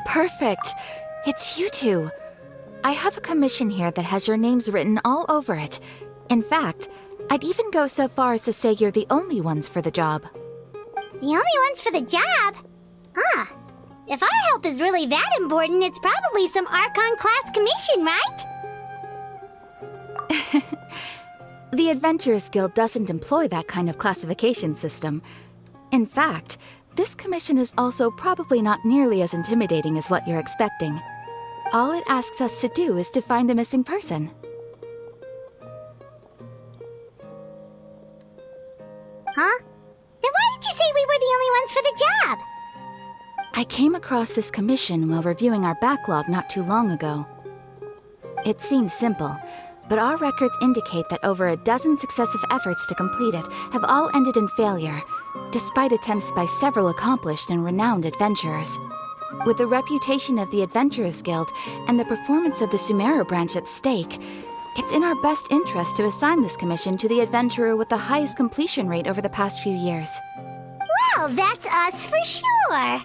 Perfect. It's you two. I have a commission here that has your names written all over it. In fact, I'd even go so far as to say you're the only ones for the job. The only ones for the job? Huh. If our help is really that important, it's probably some Archon-class commission, right? The Adventurers Guild doesn't employ that kind of classification system. In fact, this commission is also probably not nearly as intimidating as what you're expecting. All it asks us to do is to find a missing person. Huh? Then why did you say we were the only ones for the job? I came across this commission while reviewing our backlog not too long ago. It seems simple, but our records indicate that over a dozen successive efforts to complete it have all ended in failure, despite attempts by several accomplished and renowned adventurers. With the reputation of the Adventurers Guild and the performance of the Sumeru branch at stake, it's in our best interest to assign this commission to the adventurer with the highest completion rate over the past few years. Well, that's us for sure!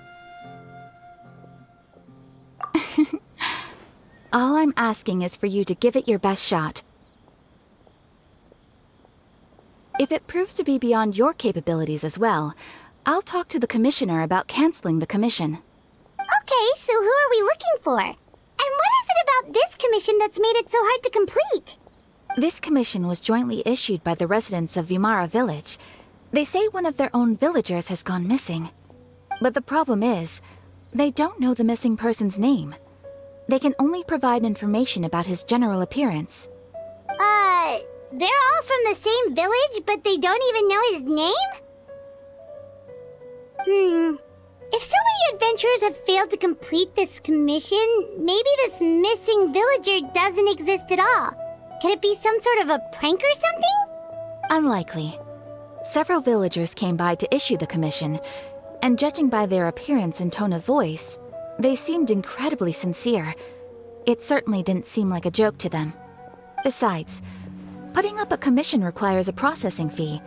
All I'm asking is for you to give it your best shot. If it proves to be beyond your capabilities as well, I'll talk to the commissioner about canceling the commission. Okay, so who are we looking for? And what is it about this commission that's made it so hard to complete? This commission was jointly issued by the residents of Vimara Village. They say one of their own villagers has gone missing. But the problem is, they don't know the missing person's name. They can only provide information about his general appearance. They're all from the same village, but they don't even know his name? If so many adventurers have failed to complete this commission, maybe this missing villager doesn't exist at all. Could it be some sort of a prank or something? Unlikely. Several villagers came by to issue the commission, and judging by their appearance and tone of voice, they seemed incredibly sincere. It certainly didn't seem like a joke to them. Besides, putting up a commission requires a processing fee.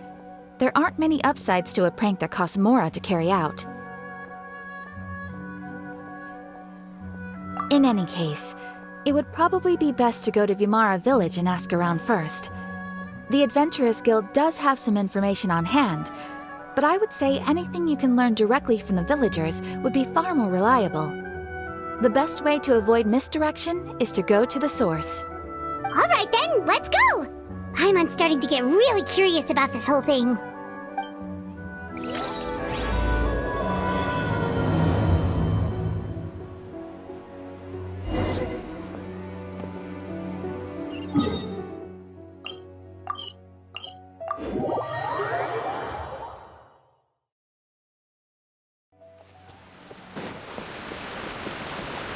There aren't many upsides to a prank that costs Mora to carry out. In any case, it would probably be best to go to Vimara Village and ask around first. The Adventurers Guild does have some information on hand, but I would say anything you can learn directly from the villagers would be far more reliable. The best way to avoid misdirection is to go to the source. All right then, let's go! I'm starting to get really curious about this whole thing.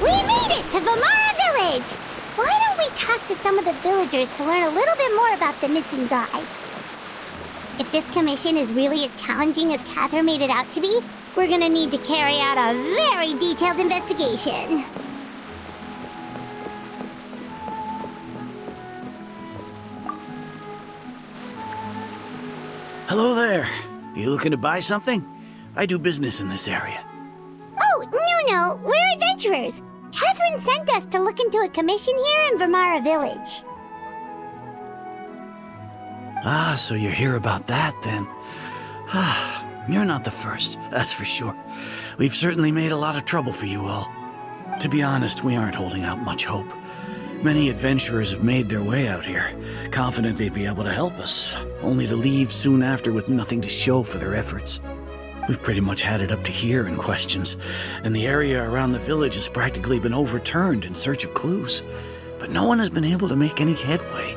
We made it to Vimara Village! Why don't we talk to some of the villagers to learn a little bit more about the missing guy? If this commission is really as challenging as Catherine made it out to be, we're gonna need to carry out a very detailed investigation. Hello there. You looking to buy something? I do business in this area. Oh, no, we're adventurers. Catherine sent us to look into a commission here in Vimara Village. Ah, so you're here about that, then. Ah, you're not the first, that's for sure. We've certainly made a lot of trouble for you all. To be honest, we aren't holding out much hope. Many adventurers have made their way out here, confident they'd be able to help us, only to leave soon after with nothing to show for their efforts. We've pretty much had it up to here in questions, and the area around the village has practically been overturned in search of clues. But no one has been able to make any headway.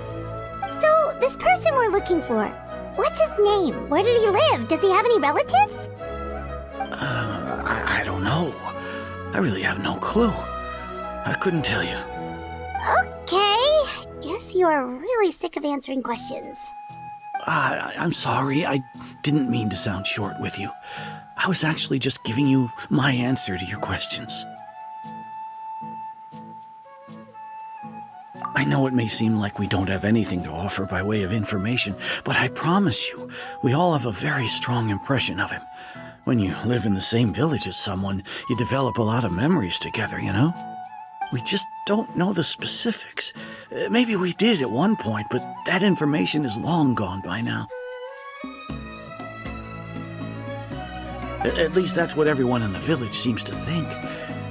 So, this person we're looking for, what's his name? Where did he live? Does he have any relatives? I don't know. I really have no clue. I couldn't tell you. Okay, guess you are really sick of answering questions. I'm sorry, I didn't mean to sound short with you. I was actually just giving you my answer to your questions. I know it may seem like we don't have anything to offer by way of information, but I promise you, we all have a very strong impression of him. When you live in the same village as someone, you develop a lot of memories together, you know? We just don't know the specifics. Maybe we did at one point, but that information is long gone by now. At least that's what everyone in the village seems to think.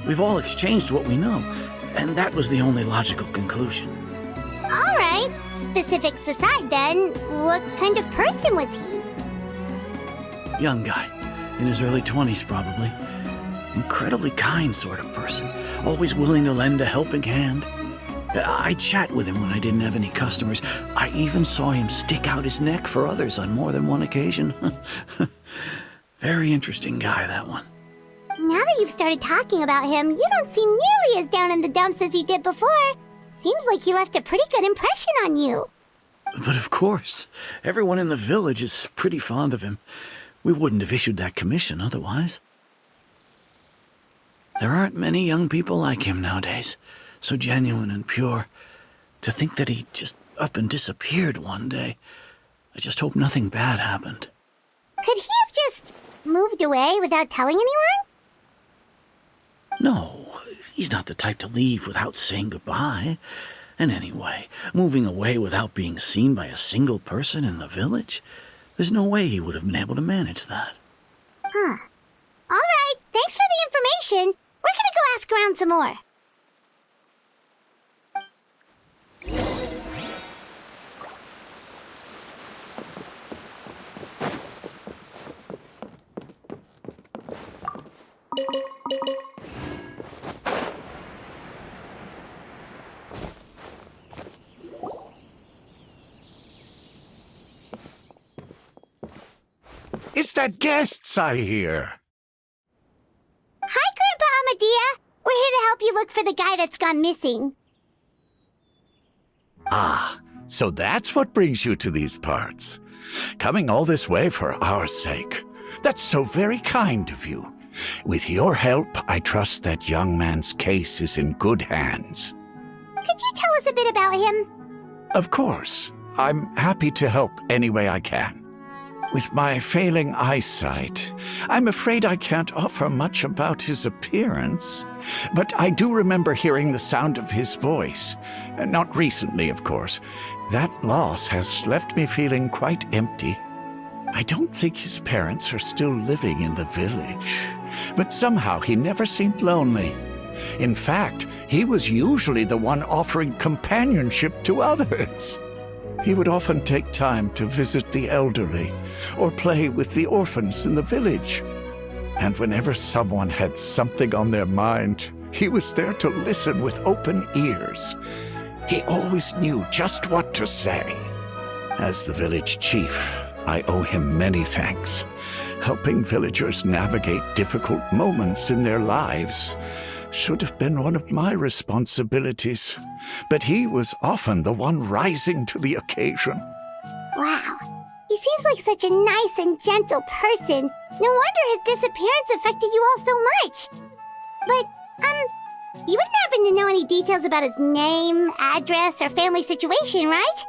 We've all exchanged what we know, and that was the only logical conclusion. All right, specifics aside then, what kind of person was he? Young guy, in his early 20s probably. Incredibly kind sort of person, always willing to lend a helping hand. I'd chat with him when I didn't have any customers. I even saw him stick out his neck for others on more than one occasion. Very interesting guy, that one. Now that you've started talking about him, you don't seem nearly as down in the dumps as you did before. Seems like he left a pretty good impression on you. But of course, everyone in the village is pretty fond of him. We wouldn't have issued that commission otherwise. There aren't many young people like him nowadays, so genuine and pure. To think that he just up and disappeared one day. I just hope nothing bad happened. Could he have just moved away without telling anyone? No, he's not the type to leave without saying goodbye. And anyway, moving away without being seen by a single person in the village? There's no way he would have been able to manage that. Huh. All right, thanks for the information. We're gonna go ask around some more. It's that guests I hear. Hi, Grandpa Amadea. We're here to help you look for the guy that's gone missing. Ah, so that's what brings you to these parts. Coming all this way for our sake. That's so very kind of you. With your help, I trust that young man's case is in good hands. Could you tell us a bit about him? Of course. I'm happy to help any way I can. With my failing eyesight, I'm afraid I can't offer much about his appearance. But I do remember hearing the sound of his voice. Not recently, of course. That loss has left me feeling quite empty. I don't think his parents are still living in the village. But somehow he never seemed lonely. In fact, he was usually the one offering companionship to others. He would often take time to visit the elderly or play with the orphans in the village. And whenever someone had something on their mind, he was there to listen with open ears. He always knew just what to say. As the village chief, I owe him many thanks. Helping villagers navigate difficult moments in their lives should have been one of my responsibilities, but he was often the one rising to the occasion. Wow. He seems like such a nice and gentle person. No wonder his disappearance affected you all so much. But, you wouldn't happen to know any details about his name, address, or family situation, right?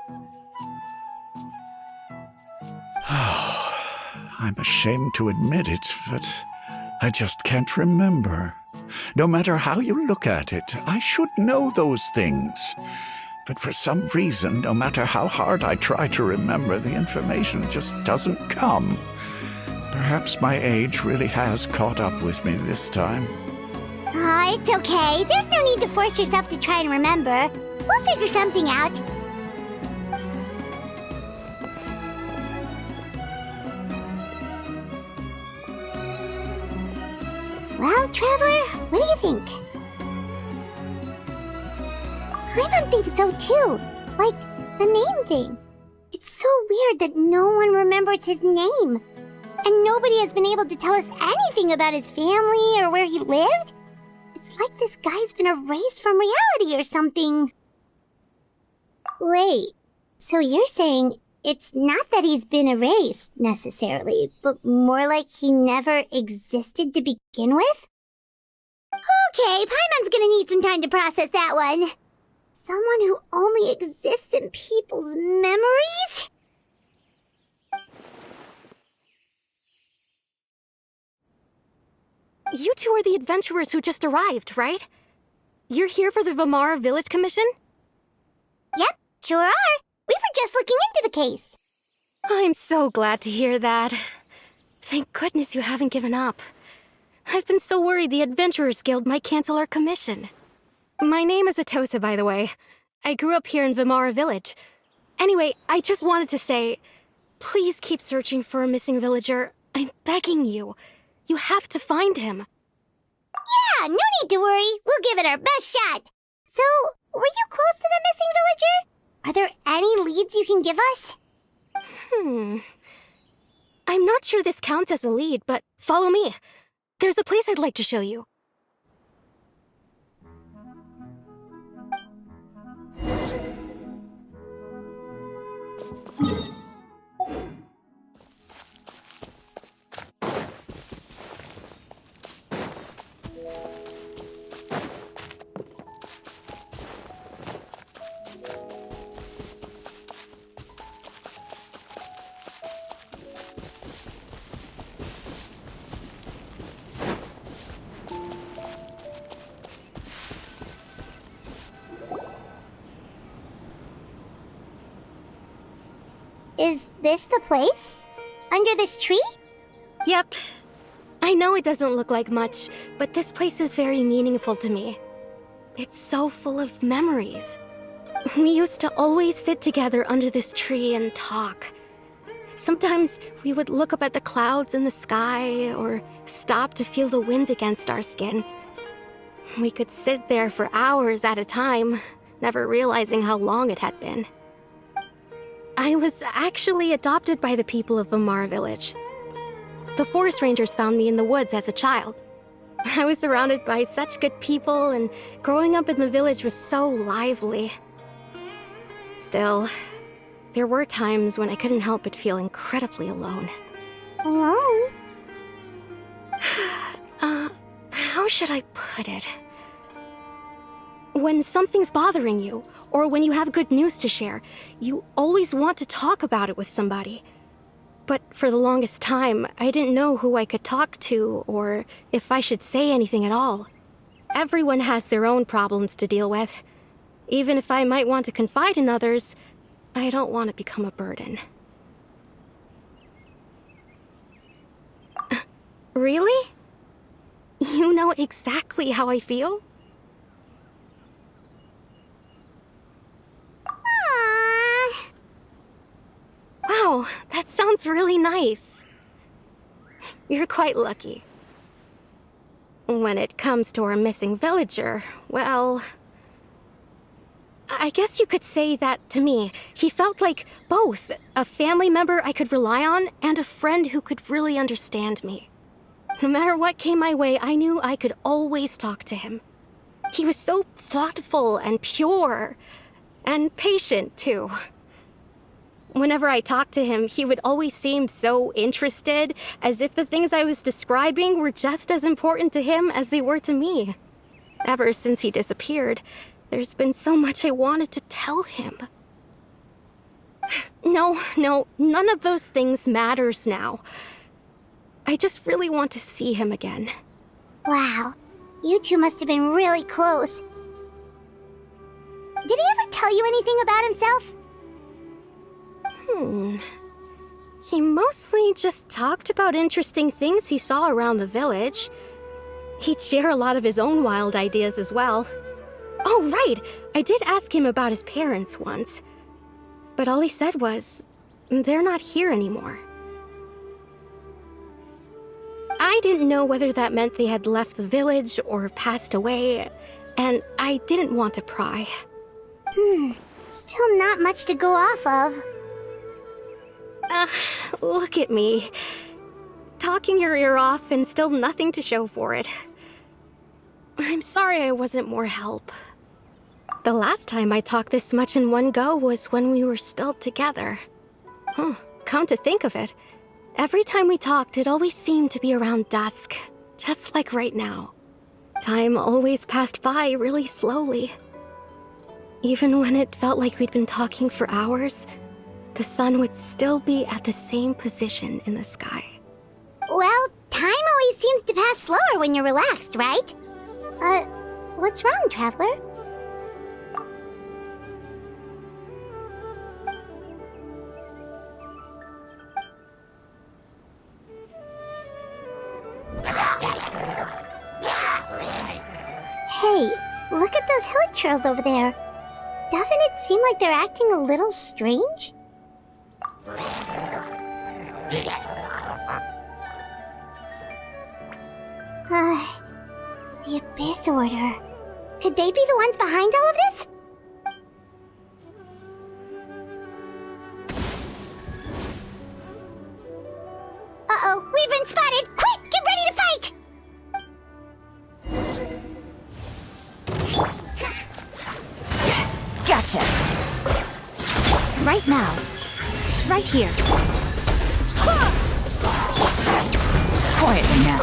I'm ashamed to admit it, but I just can't remember. No matter how you look at it, I should know those things. But for some reason, no matter how hard I try to remember, the information just doesn't come. Perhaps my age really has caught up with me this time. It's okay. There's no need to force yourself to try and remember. We'll figure something out. Well, Traveler, what do you think? I don't think so, too. Like, the name thing. It's so weird that no one remembers his name. And nobody has been able to tell us anything about his family or where he lived. It's like this guy's been erased from reality or something. Wait, so you're saying It's not that he's been erased, necessarily, but more like he never existed to begin with? Okay, Paimon's gonna need some time to process that one. Someone who only exists in people's memories? You two are the adventurers who just arrived, right? You're here for the Vamara Village Commission? Yep, sure are. We were just looking into the case. I'm so glad to hear that. Thank goodness you haven't given up. I've been so worried the Adventurers Guild might cancel our commission. My name is Atosa, by the way. I grew up here in Vamara Village. Anyway, I just wanted to say, please keep searching for a missing villager. I'm begging you. You have to find him. Yeah, no need to worry. We'll give it our best shot. So, were you close to the missing villager? Are there any leads you can give us? I'm not sure this counts as a lead, but follow me. There's a place I'd like to show you. Is this the place? Under this tree? Yep. I know it doesn't look like much, but this place is very meaningful to me. It's so full of memories. We used to always sit together under this tree and talk. Sometimes we would look up at the clouds in the sky or stop to feel the wind against our skin. We could sit there for hours at a time, never realizing how long it had been. I was actually adopted by the people of Vamara Village. The forest rangers found me in the woods as a child. I was surrounded by such good people, and growing up in the village was so lively. Still, there were times when I couldn't help but feel incredibly alone. Alone? How should I put it? When something's bothering you, or when you have good news to share, you always want to talk about it with somebody. But for the longest time, I didn't know who I could talk to, or if I should say anything at all. Everyone has their own problems to deal with. Even if I might want to confide in others, I don't want to become a burden. Really? You know exactly how I feel? Aww. Wow, that sounds really nice. You're quite lucky. When it comes to our missing villager, well, I guess you could say that to me. He felt like both a family member I could rely on and a friend who could really understand me. No matter what came my way, I knew I could always talk to him. He was so thoughtful and pure, and patient, too. Whenever I talked to him, he would always seem so interested, as if the things I was describing were just as important to him as they were to me. Ever since he disappeared, there's been so much I wanted to tell him. No, none of those things matters now. I just really want to see him again. Wow, you two must have been really close. Did he ever tell you anything about himself? He mostly just talked about interesting things he saw around the village. He'd share a lot of his own wild ideas as well. Oh, right! I did ask him about his parents once. But all he said was, they're not here anymore. I didn't know whether that meant they had left the village or passed away, and I didn't want to pry. Still not much to go off of. Look at me. Talking your ear off and still nothing to show for it. I'm sorry I wasn't more help. The last time I talked this much in one go was when we were still together. Huh, come to think of it, every time we talked, it always seemed to be around dusk, just like right now. Time always passed by really slowly. Even when it felt like we'd been talking for hours, the sun would still be at the same position in the sky. Well, time always seems to pass slower when you're relaxed, right? What's wrong, Traveler? Hey, look at those hilichurls over there. Doesn't it seem like they're acting a little strange? The Abyss Order. Could they be the ones behind all of this? Uh-oh, we've been spotted! Quick, get ready to fight! Gotcha! Right now. Right here. Quietly now.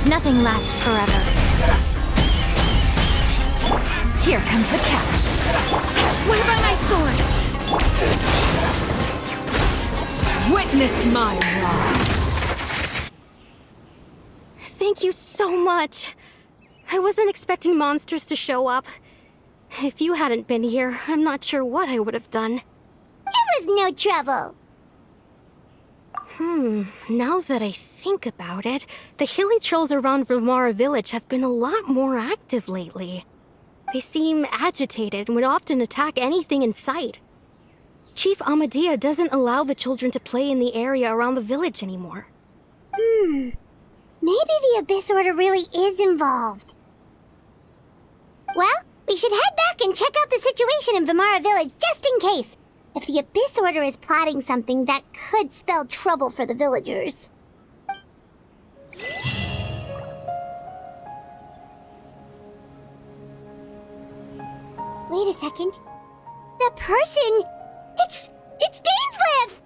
Nothing lasts forever. Here comes the catch. I swear by my sword! Witness my rise! Thank you so much. I wasn't expecting monsters to show up. If you hadn't been here, I'm not sure what I would have done. It was no trouble. Now that I think about it, the hilichurls around Vimara village have been a lot more active lately. They seem agitated and would often attack anything in sight. Chief Amadea doesn't allow the children to play in the area around the village anymore. Maybe the Abyss Order really is involved. Well, we should head back and check out the situation in Vimara village just in case. If the Abyss Order is plotting something that could spell trouble for the villagers. Wait a second. The person... It's Dainsleif!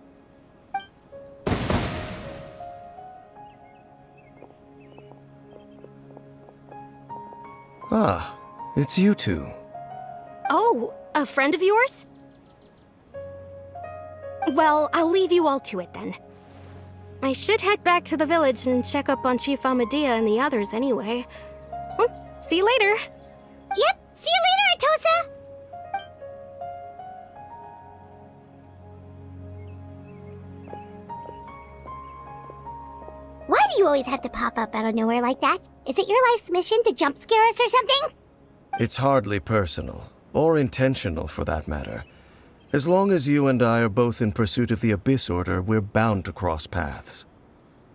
Ah, it's you two. Oh, a friend of yours? Well, I'll leave you all to it then. I should head back to the village and check up on Chief Amadea and the others anyway. Well, see you later. Yep, see you later, Atosa! Why do you always have to pop up out of nowhere like that? Is it your life's mission to jump scare us or something? It's hardly personal, or intentional for that matter. As long as you and I are both in pursuit of the Abyss Order, we're bound to cross paths.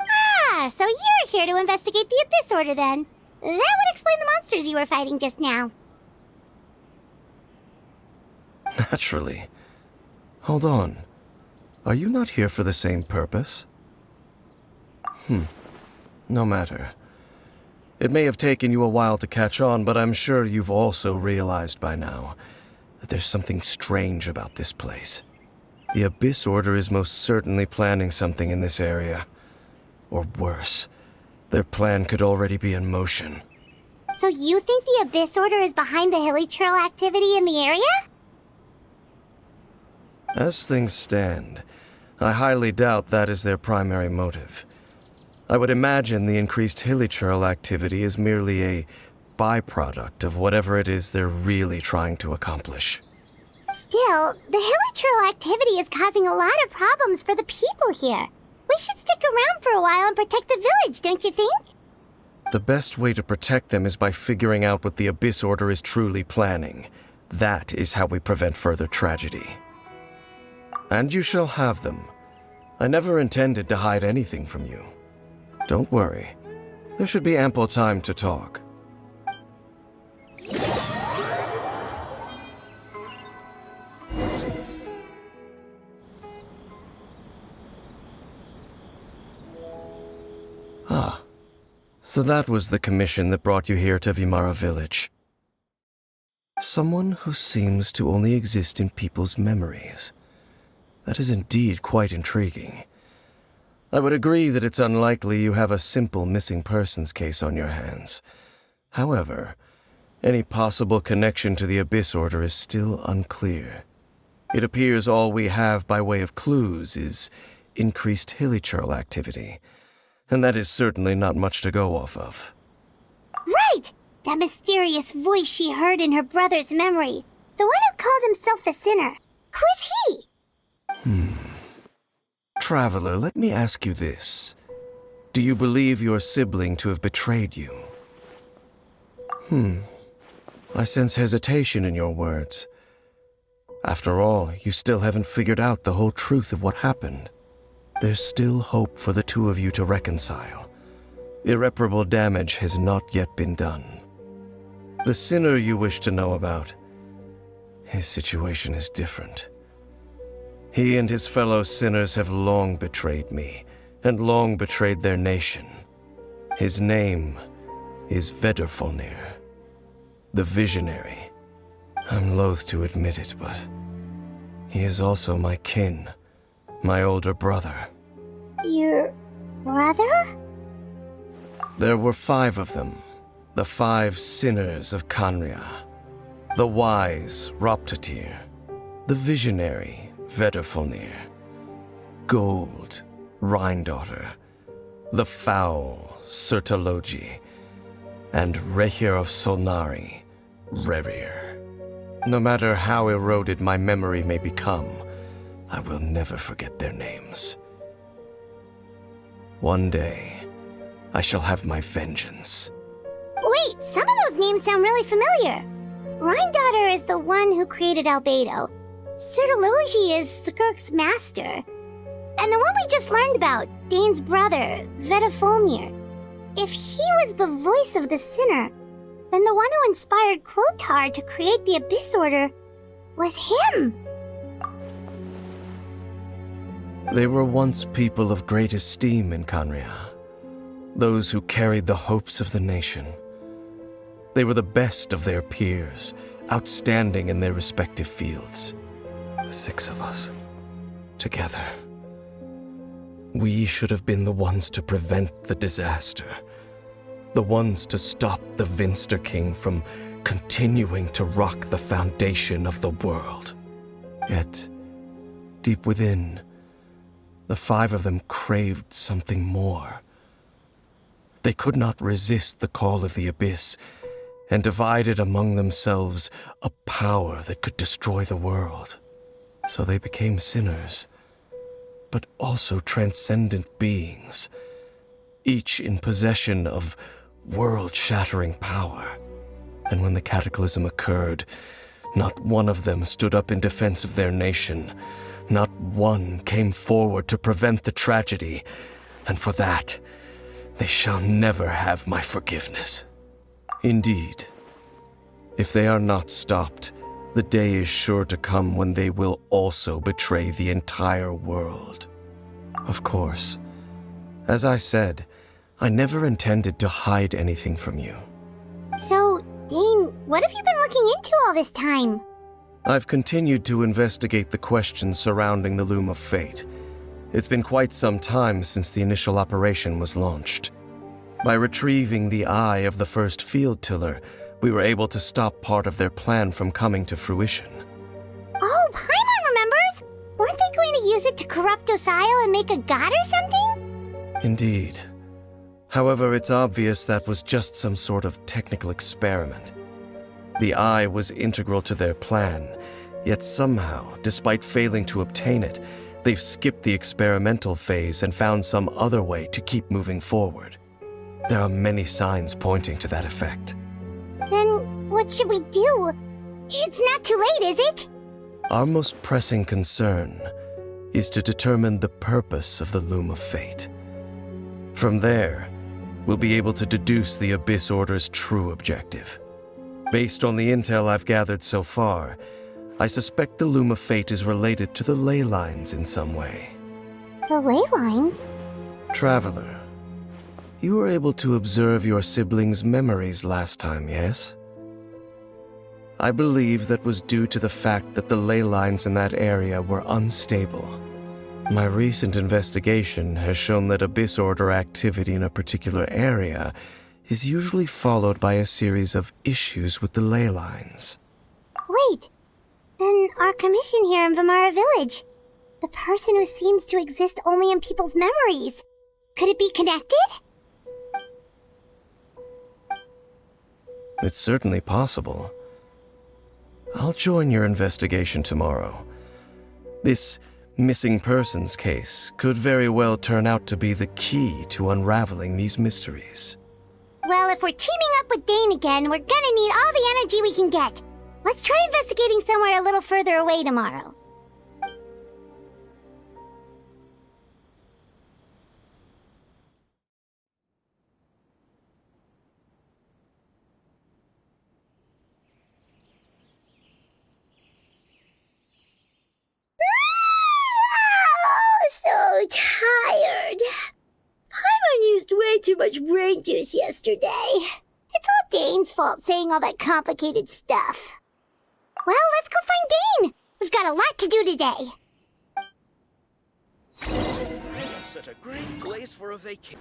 Ah, so you're here to investigate the Abyss Order then. That would explain the monsters you were fighting just now. Naturally. Hold on. Are you not here for the same purpose? No matter. It may have taken you a while to catch on, but I'm sure you've also realized by now that there's something strange about this place. The Abyss Order is most certainly planning something in this area. Or worse, their plan could already be in motion. So you think the Abyss Order is behind the hilichurl activity in the area? As things stand, I highly doubt that is their primary motive. I would imagine the increased hilichurl activity is merely a byproduct of whatever it is they're really trying to accomplish. Still, the hilichurl activity is causing a lot of problems for the people here. We should stick around for a while and protect the village, don't you think? The best way to protect them is by figuring out what the Abyss Order is truly planning. That is how we prevent further tragedy. And you shall have them. I never intended to hide anything from you. Don't worry. There should be ample time to talk. Ah. So that was the commission that brought you here to Vimara village. Someone who seems to only exist in people's memories. That is indeed quite intriguing. I would agree that it's unlikely you have a simple missing persons case on your hands. However, any possible connection to the Abyss Order is still unclear. It appears all we have by way of clues is increased hilichurl activity, and that is certainly not much to go off of. Right! That mysterious voice she heard in her brother's memory. The one who called himself a sinner. Who is he? Traveler, let me ask you this. Do you believe your sibling to have betrayed you? I sense hesitation in your words. After all, you still haven't figured out the whole truth of what happened. There's still hope for the two of you to reconcile. Irreparable damage has not yet been done. The sinner you wish to know about, his situation is different. He and his fellow sinners have long betrayed me, and long betrayed their nation. His name is Vedrfolnir, the Visionary. I'm loath to admit it, but he is also my kin, my older brother. Your brother? There were 5 of them, the 5 sinners of Khaenri'ah. The wise Roptatyr, the visionary Vedrfolnir, Gold Rhine-daughter, the foul Surtalogi, and Rehir of Solnari, Rerir. No matter how eroded my memory may become, I will never forget their names. One day, I shall have my vengeance. Wait, some of those names sound really familiar. Rhine-daughter is the one who created Albedo. Surtalogi is Skirk's master. And the one we just learned about, Dane's brother, Vedrfolnir. If he was the voice of the sinner, then the one who inspired Clothar to create the Abyss Order was him. They were once people of great esteem in Khaenri'ah, those who carried the hopes of the nation. They were the best of their peers, outstanding in their respective fields. The 6 of us, together. We should have been the ones to prevent the disaster, the ones to stop the Vinster King from continuing to rock the foundation of the world. Yet, deep within, the 5 of them craved something more. They could not resist the call of the Abyss, and divided among themselves a power that could destroy the world. So they became sinners, but also transcendent beings, each in possession of world-shattering power. And when the cataclysm occurred, not one of them stood up in defense of their nation. Not one came forward to prevent the tragedy, and for that, they shall never have my forgiveness. Indeed, if they are not stopped, the day is sure to come when they will also betray the entire world. Of course, as I said, I never intended to hide anything from you. So, Dane, what have you been looking into all this time? I've continued to investigate the questions surrounding the Loom of Fate. It's been quite some time since the initial operation was launched. By retrieving the eye of the first field tiller, we were able to stop part of their plan from coming to fruition. Oh, Paimon remembers! Weren't they going to use it to corrupt Osial and make a god or something? Indeed. However, it's obvious that was just some sort of technical experiment. The eye was integral to their plan, yet somehow, despite failing to obtain it, they've skipped the experimental phase and found some other way to keep moving forward. There are many signs pointing to that effect. Then, what should we do? It's not too late, is it? Our most pressing concern is to determine the purpose of the Loom of Fate. From there, we'll be able to deduce the Abyss Order's true objective. Based on the intel I've gathered so far, I suspect the Loom of Fate is related to the ley lines in some way. The ley lines? Traveler, you were able to observe your siblings' memories last time, yes? I believe that was due to the fact that the ley lines in that area were unstable. My recent investigation has shown that Abyss Order activity in a particular area is usually followed by a series of issues with the ley lines. Wait, then our commission here in Vamara Village, the person who seems to exist only in people's memories, could it be connected? It's certainly possible. I'll join your investigation tomorrow. This missing persons case could very well turn out to be the key to unraveling these mysteries. Well, if we're teaming up with Dane again, we're gonna need all the energy we can get. Let's try investigating somewhere a little further away tomorrow. So tired. Paimon used way too much brain juice yesterday. It's all Dane's fault saying all that complicated stuff. Well, let's go find Dane. We've got a lot to do today. This is such a great place for a vacation.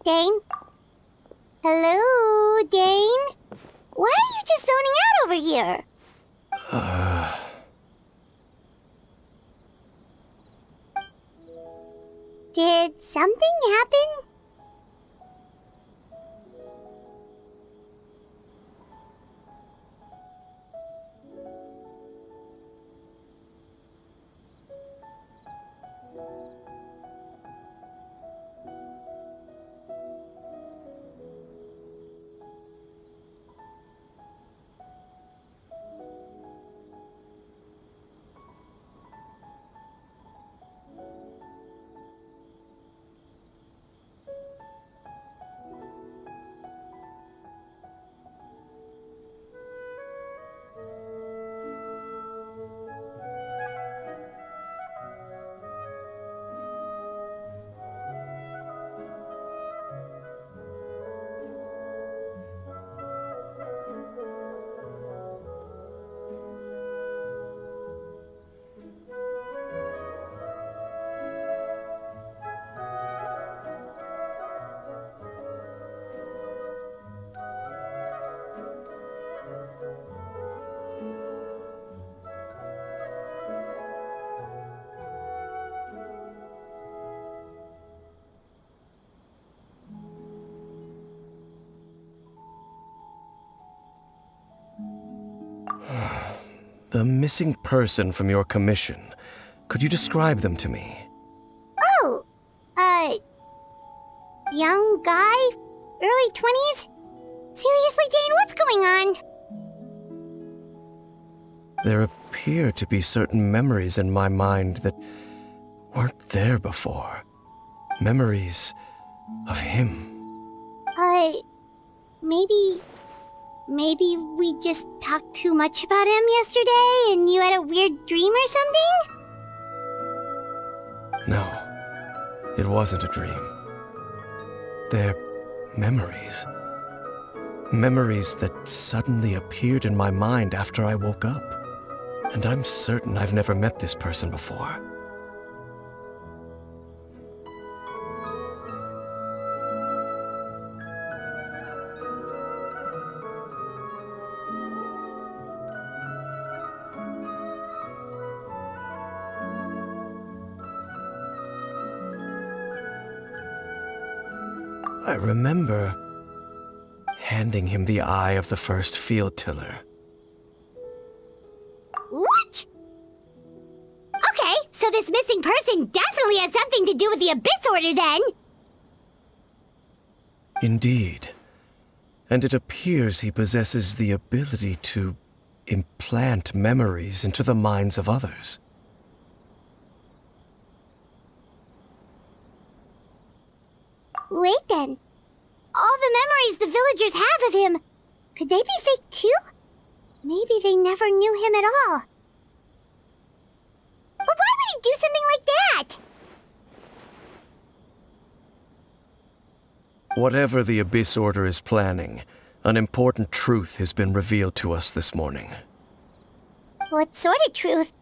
Dane? Hello, Dane? Why are you just zoning out over here? Did something happen? The missing person from your commission. Could you describe them to me? Oh, young guy? Early 20s? Seriously, Dane, what's going on? There appear to be certain memories in my mind that weren't there before. Memories of him. Maybe we just talked too much about him yesterday and you had a weird dream or something? No, it wasn't a dream. They're memories. Memories that suddenly appeared in my mind after I woke up. And I'm certain I've never met this person before. I remember handing him the eye of the first field tiller. What? Okay, so this missing person definitely has something to do with the Abyss Order then! Indeed. And it appears he possesses the ability to implant memories into the minds of others. Wait then. All the memories the villagers have of him, could they be fake too? Maybe they never knew him at all. But why would he do something like that? Whatever the Abyss Order is planning, an important truth has been revealed to us this morning. What sort of truth?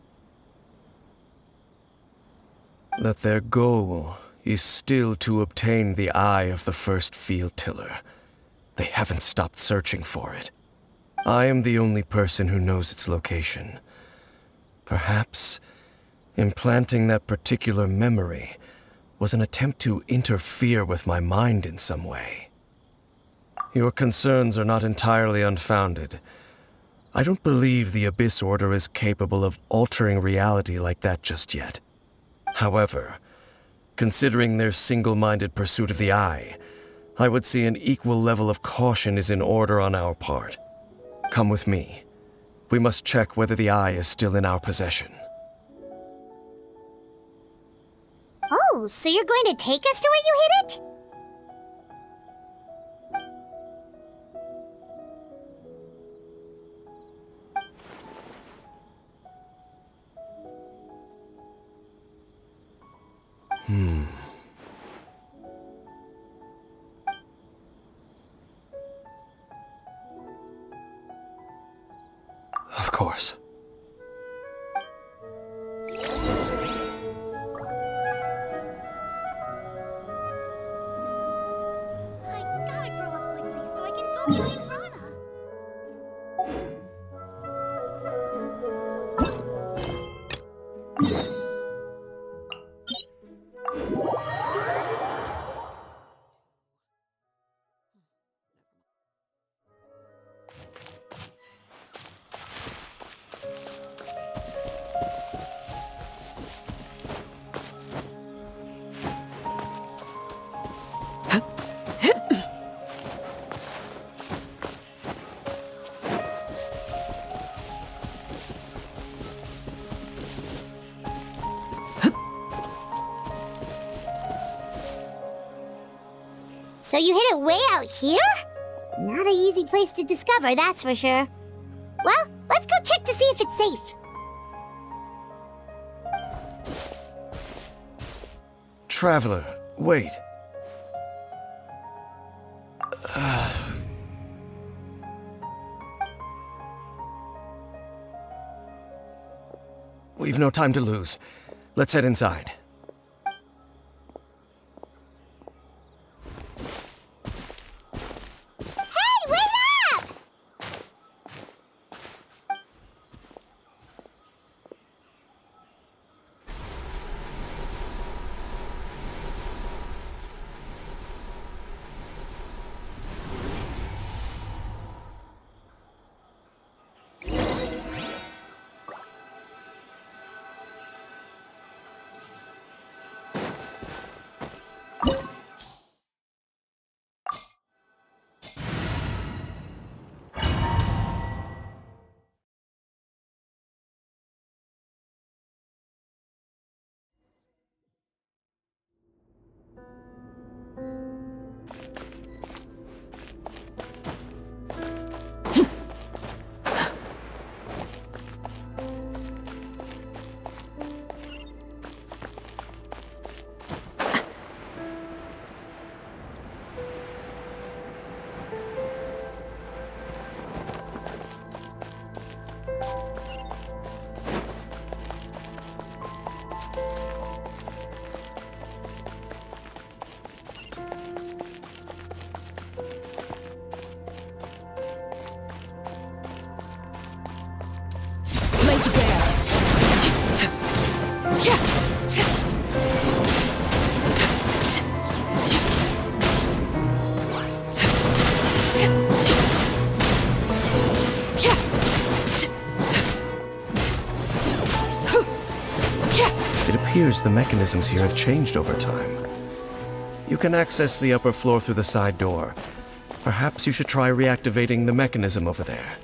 That their goal is still to obtain the eye of the first field tiller. They haven't stopped searching for it. I am the only person who knows its location. Perhaps implanting that particular memory was an attempt to interfere with my mind in some way. Your concerns are not entirely unfounded. I don't believe the Abyss Order is capable of altering reality like that just yet. However, considering their single-minded pursuit of the eye, I would say an equal level of caution is in order on our part. Come with me. We must check whether the eye is still in our possession. Oh, so you're going to take us to where you hid it? Of course. I gotta grow up quickly so I can go find Rana. So you hid it way out here? Not an easy place to discover, that's for sure. Well, let's go check to see if it's safe. Traveler, wait. We've no time to lose. Let's head inside. Hey, wait up! appears the mechanisms here have changed over time. You can access the upper floor through the side door. Perhaps you should try reactivating the mechanism over there.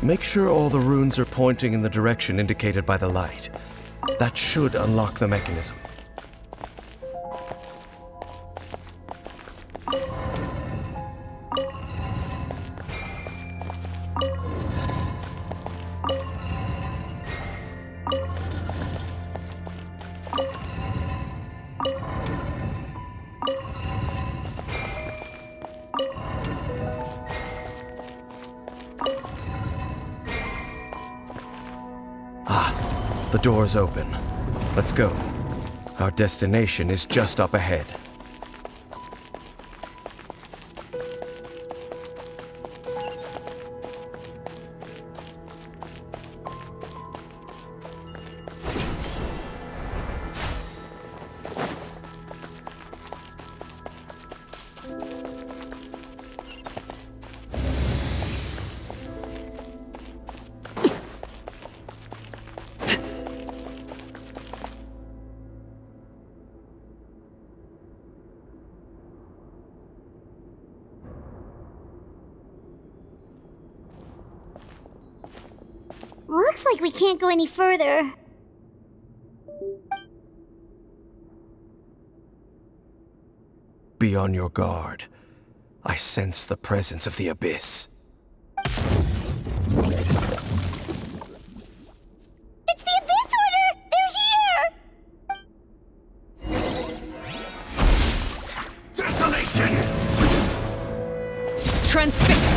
Make sure all the runes are pointing in the direction indicated by the light. That should unlock the mechanism. The door's open. Let's go. Our destination is just up ahead. Looks like we can't go any further. Be on your guard. I sense the presence of the Abyss. It's the Abyss Order! They're here! Desolation! Transfixed!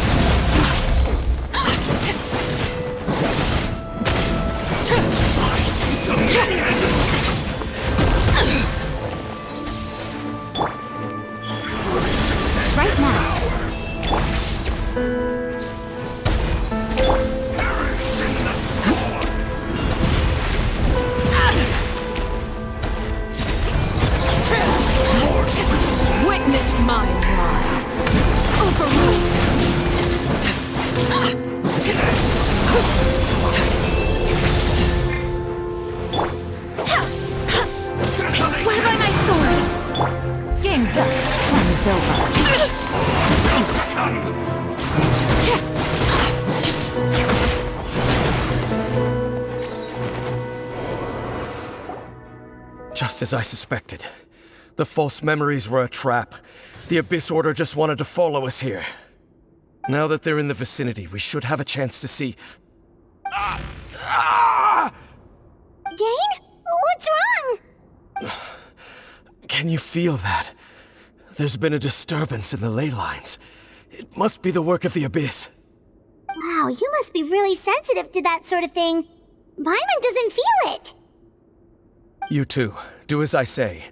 Right now. Witness my rise. Overrule. I swear by my sword. Game's up. Time is over. Just as I suspected. The false memories were a trap. The Abyss Order just wanted to follow us here. Now that they're in the vicinity, we should have a chance to see... Dane? What's wrong? Can you feel that? There's been a disturbance in the ley lines. It must be the work of the Abyss. Wow, you must be really sensitive to that sort of thing. Paimon doesn't feel it. You too. Do as I say.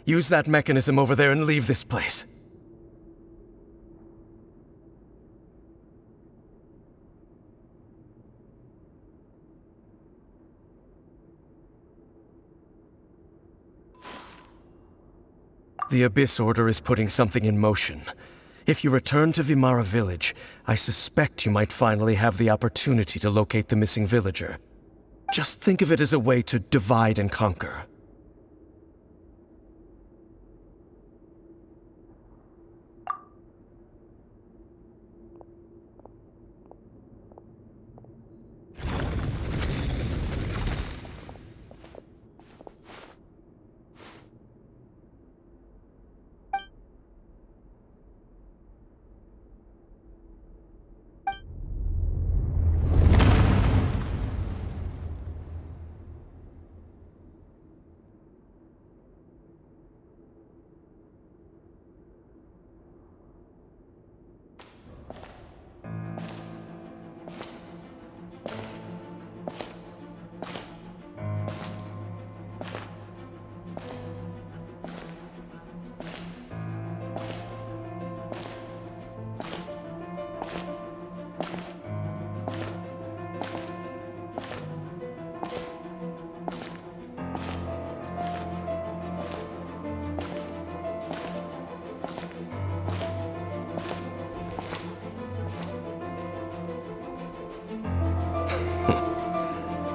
Use that mechanism over there and leave this place. The Abyss Order is putting something in motion. If you return to Vimara Village, I suspect you might finally have the opportunity to locate the missing villager. Just think of it as a way to divide and conquer.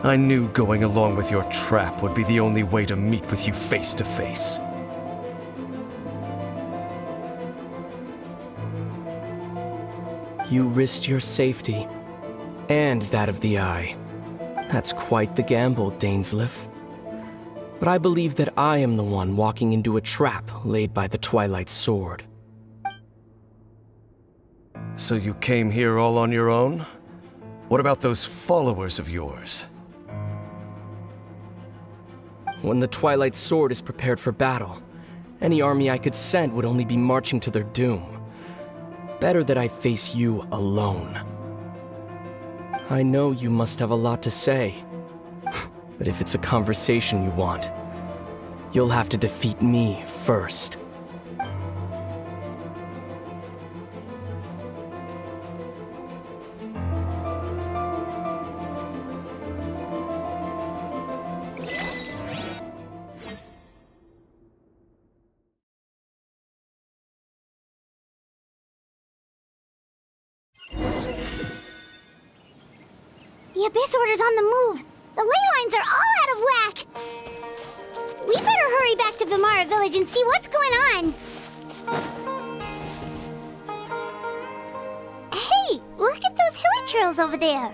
I knew going along with your trap would be the only way to meet with you face to face. You risked your safety, and that of the Eye. That's quite the gamble, Dainsleif. But I believe that I am the one walking into a trap laid by the Twilight Sword. So you came here all on your own? What about those followers of yours? When the Twilight Sword is prepared for battle, any army I could send would only be marching to their doom. Better that I face you alone. I know you must have a lot to say, but if it's a conversation you want, you'll have to defeat me first. The Abyss Order's on the move. The ley lines are all out of whack. We better hurry back to Vimara Village and see what's going on. Hey, look at those hilichurls over there.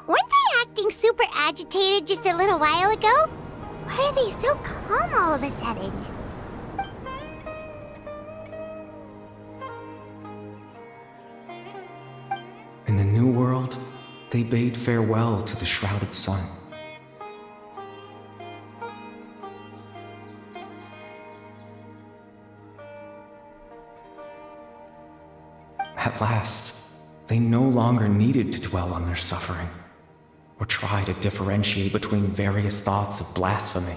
Weren't they acting super agitated just a little while ago? Why are they so calm all of a sudden? In the New World, they bade farewell to the shrouded sun. At last, they no longer needed to dwell on their suffering, or try to differentiate between various thoughts of blasphemy.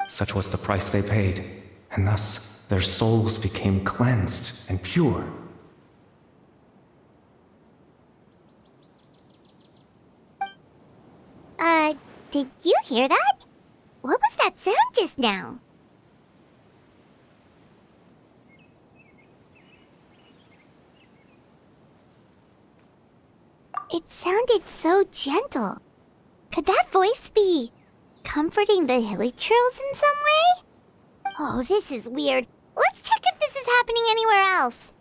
Such was the price they paid, and thus their souls became cleansed and pure. Did you hear that? What was that sound just now? It sounded so gentle. Could that voice be comforting the hilichurls in some way? Oh, this is weird. Let's check if this is happening anywhere else.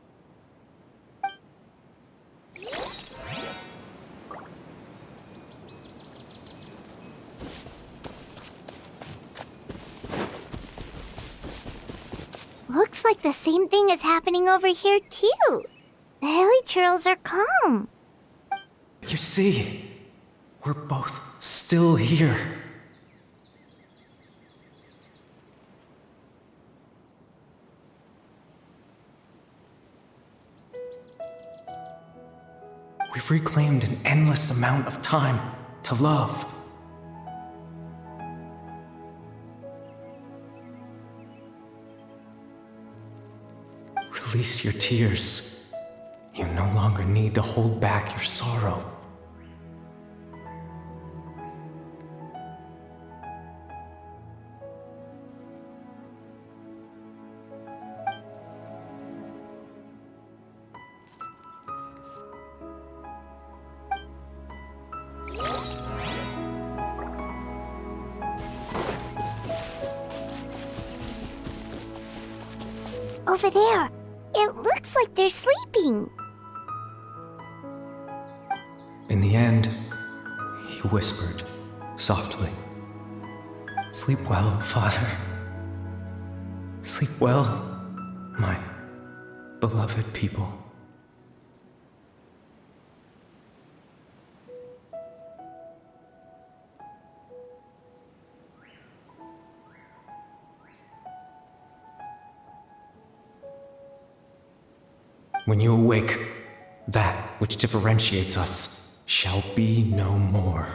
like the same thing is happening over here, too. The hilichurls are calm. You see, we're both still here. We've reclaimed an endless amount of time to love. Release your tears. You no longer need to hold back your sorrow. Over there. It looks like they're sleeping. In the end, he whispered softly, "Sleep well, Father. Sleep well, my beloved people." When you awake, that which differentiates us shall be no more.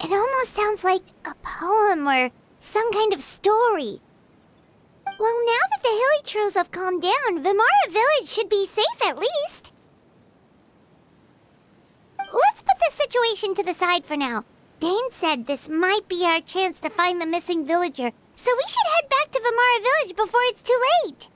It almost sounds like a poem or some kind of story. Well, now that the hilichurls have calmed down, Vimara Village should be safe at least. Let's put this situation to the side for now. Dane said this might be our chance to find the missing villager, so we should head back to Vimara Village before it's too late.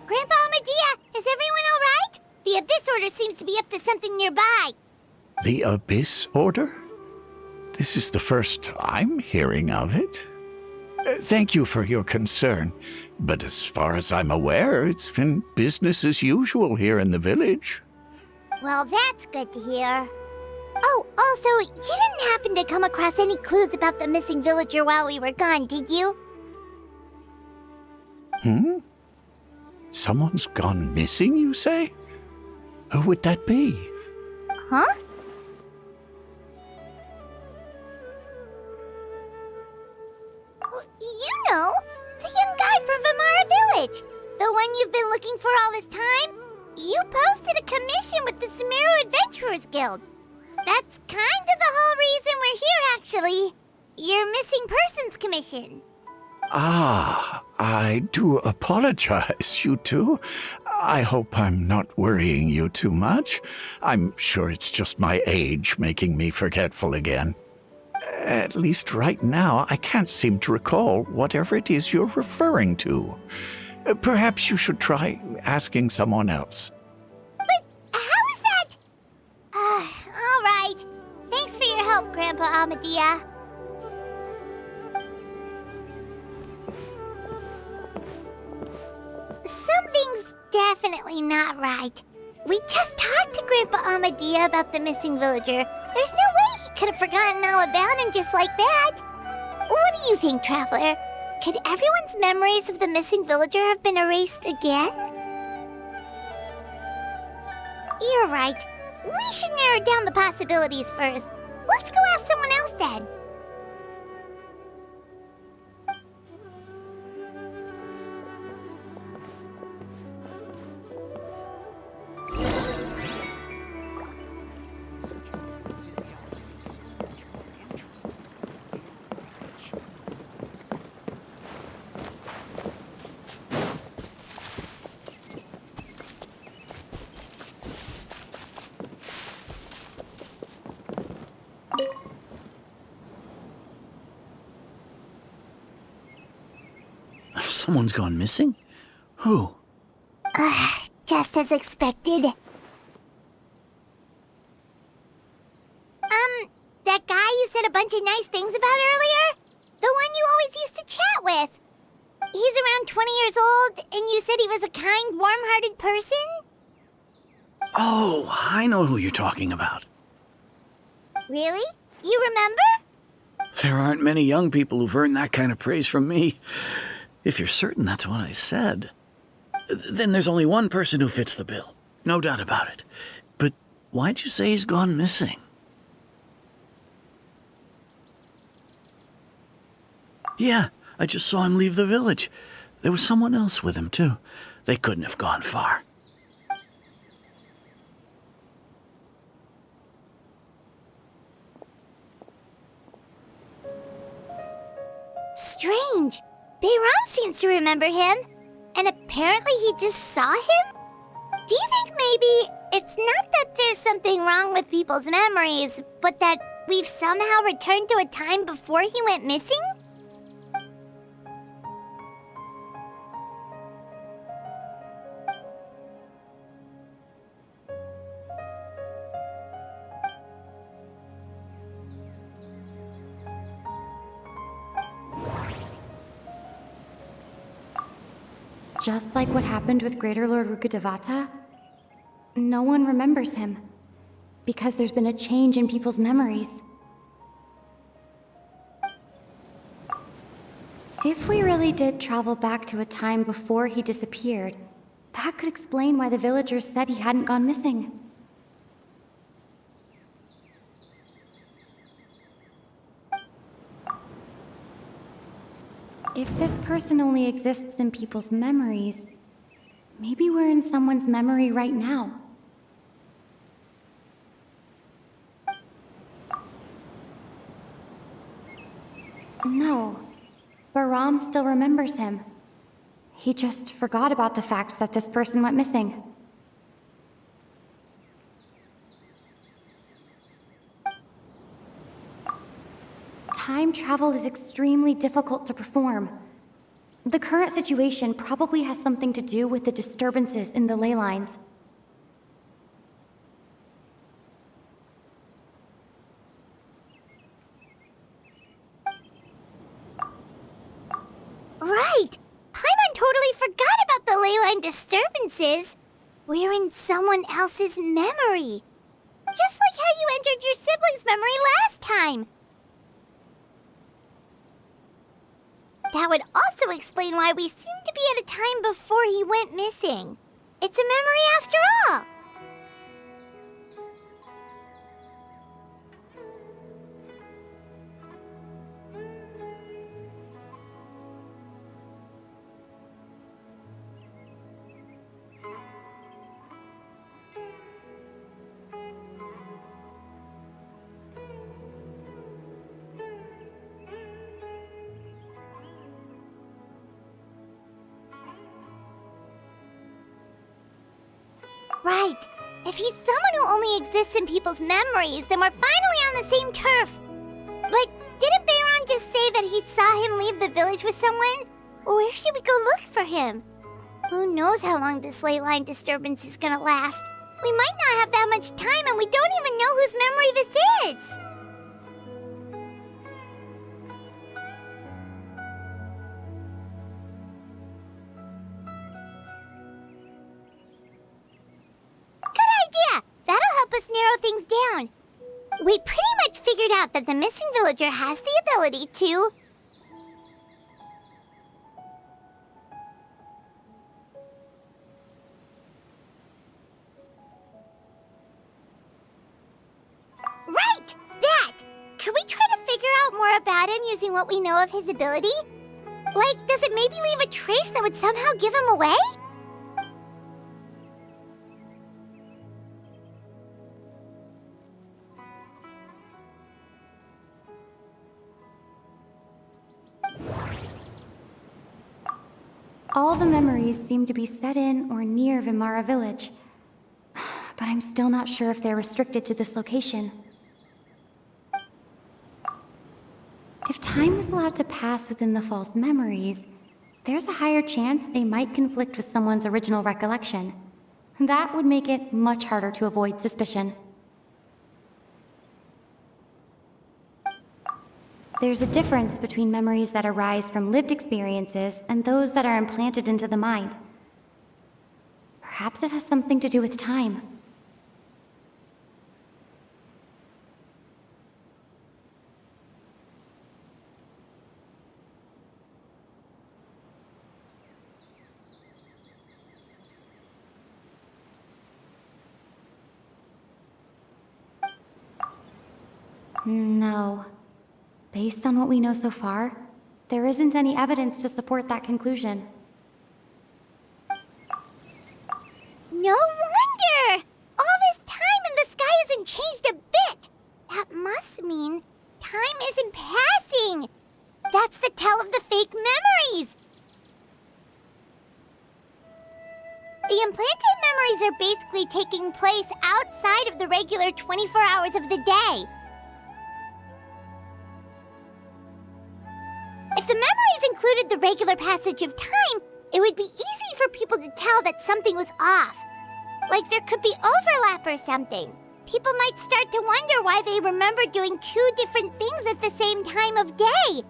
Grandpa Medea, is everyone all right? The Abyss Order seems to be up to something nearby. The Abyss Order? This is the first I'm hearing of it. Thank you for your concern, but as far as I'm aware, it's been business as usual here in the village. Well, that's good to hear. Oh, also, you didn't happen to come across any clues about the missing villager while we were gone, did you? Someone's gone missing, you say? Who would that be? Huh? You know, the young guy from Vimara Village. The one you've been looking for all this time. You posted a commission with the Sumeru Adventurers Guild. That's kind of the whole reason we're here, actually. Your missing persons commission. Ah, I do apologize, you two. I hope I'm not worrying you too much. I'm sure it's just my age making me forgetful again. At least right now, I can't seem to recall whatever it is you're referring to. Perhaps you should try asking someone else. But how is that? All right. Thanks for your help, Grandpa Amadea. definitely not right. We just talked to Grandpa Amadia about the missing villager. There's no way he could have forgotten all about him just like that. What do you think, Traveler? Could everyone's memories of the missing villager have been erased again? You're right. We should narrow down the possibilities first. Let's go ask someone else then. Someone's gone missing? Who? Just as expected. That guy you said a bunch of nice things about earlier? The one you always used to chat with. He's around 20 years old, and you said he was a kind, warm-hearted person? Oh, I know who you're talking about. Really? You remember? There aren't many young people who've earned that kind of praise from me. If you're certain that's what I said, then there's only one person who fits the bill. No doubt about it. But why'd you say he's gone missing? Yeah, I just saw him leave the village. There was someone else with him, too. They couldn't have gone far. Strange. Bayram seems to remember him, and apparently he just saw him? Do you think maybe it's not that there's something wrong with people's memories, but that we've somehow returned to a time before he went missing? Just like what happened with Greater Lord Rukkhadevata, no one remembers him, because there's been a change in people's memories. If we really did travel back to a time before he disappeared, that could explain why the villagers said he hadn't gone missing. If this person only exists in people's memories, maybe we're in someone's memory right now. No, Baram still remembers him. He just forgot about the fact that this person went missing. Time travel is extremely difficult to perform. The current situation probably has something to do with the disturbances in the ley lines. Right! Paimon totally forgot about the ley line disturbances. We're in someone else's memory. Just like how you entered your sibling's memory last time. That would also explain why we seem to be at a time before he went missing. It's a memory after all. Right. If he's someone who only exists in people's memories, then we're finally on the same turf. But didn't Bayron just say that he saw him leave the village with someone? Where should we go look for him? Who knows how long this ley line disturbance is gonna last? We might not have that much time, and we don't even know whose memory this is. things down. We pretty much figured out that the missing villager has the ability to... Right! That! Could we try to figure out more about him using what we know of his ability? Like, does it maybe leave a trace that would somehow give him away? All the memories seem to be set in or near Vimara village. But I'm still not sure if they're restricted to this location. If time was allowed to pass within the false memories, there's a higher chance they might conflict with someone's original recollection. That would make it much harder to avoid suspicion. There's a difference between memories that arise from lived experiences and those that are implanted into the mind. Perhaps it has something to do with time. No. Based on what we know so far, there isn't any evidence to support that conclusion. No wonder! All this time and the sky hasn't changed a bit! That must mean time isn't passing! That's the tell of the fake memories! The implanted memories are basically taking place outside of the regular 24 hours of the day. If the memories included the regular passage of time, it would be easy for people to tell that something was off. Like there could be overlap or something. People might start to wonder why they remember doing two different things at the same time of day.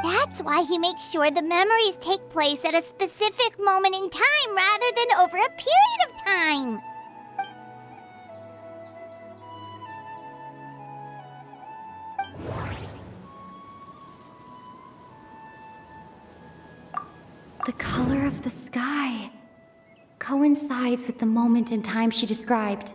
That's why he makes sure the memories take place at a specific moment in time rather than over a period of time. The color of the sky coincides with the moment in time she described.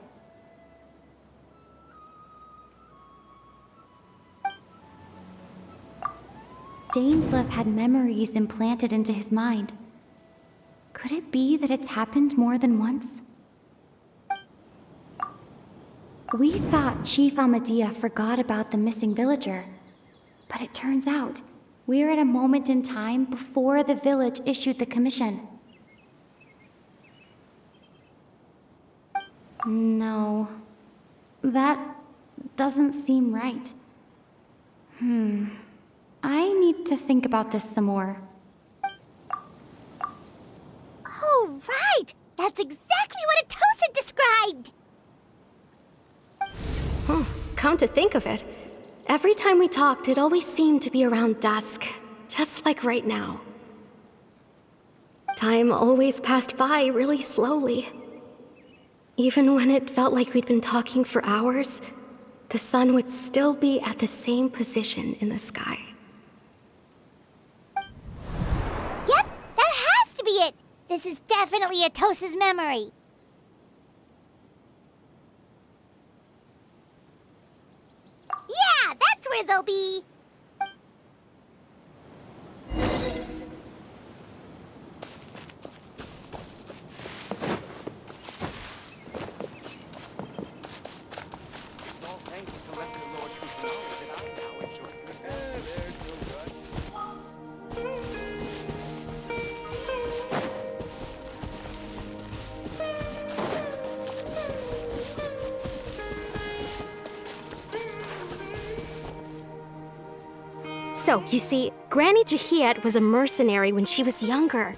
Dainsleif had memories implanted into his mind. Could it be that it's happened more than once? We thought Chief Amadea forgot about the missing villager, but it turns out we're at a moment in time before the village issued the commission. No, that doesn't seem right. I need to think about this some more. Oh, right! That's exactly what Atosa described! Come to think of it, every time we talked, it always seemed to be around dusk, just like right now. Time always passed by really slowly. Even when it felt like we'd been talking for hours, the sun would still be at the same position in the sky. Yep, that has to be it! This is definitely Atosa's memory. Yeah, that's where they'll be! So, you see, Granny Jahiet was a mercenary when she was younger.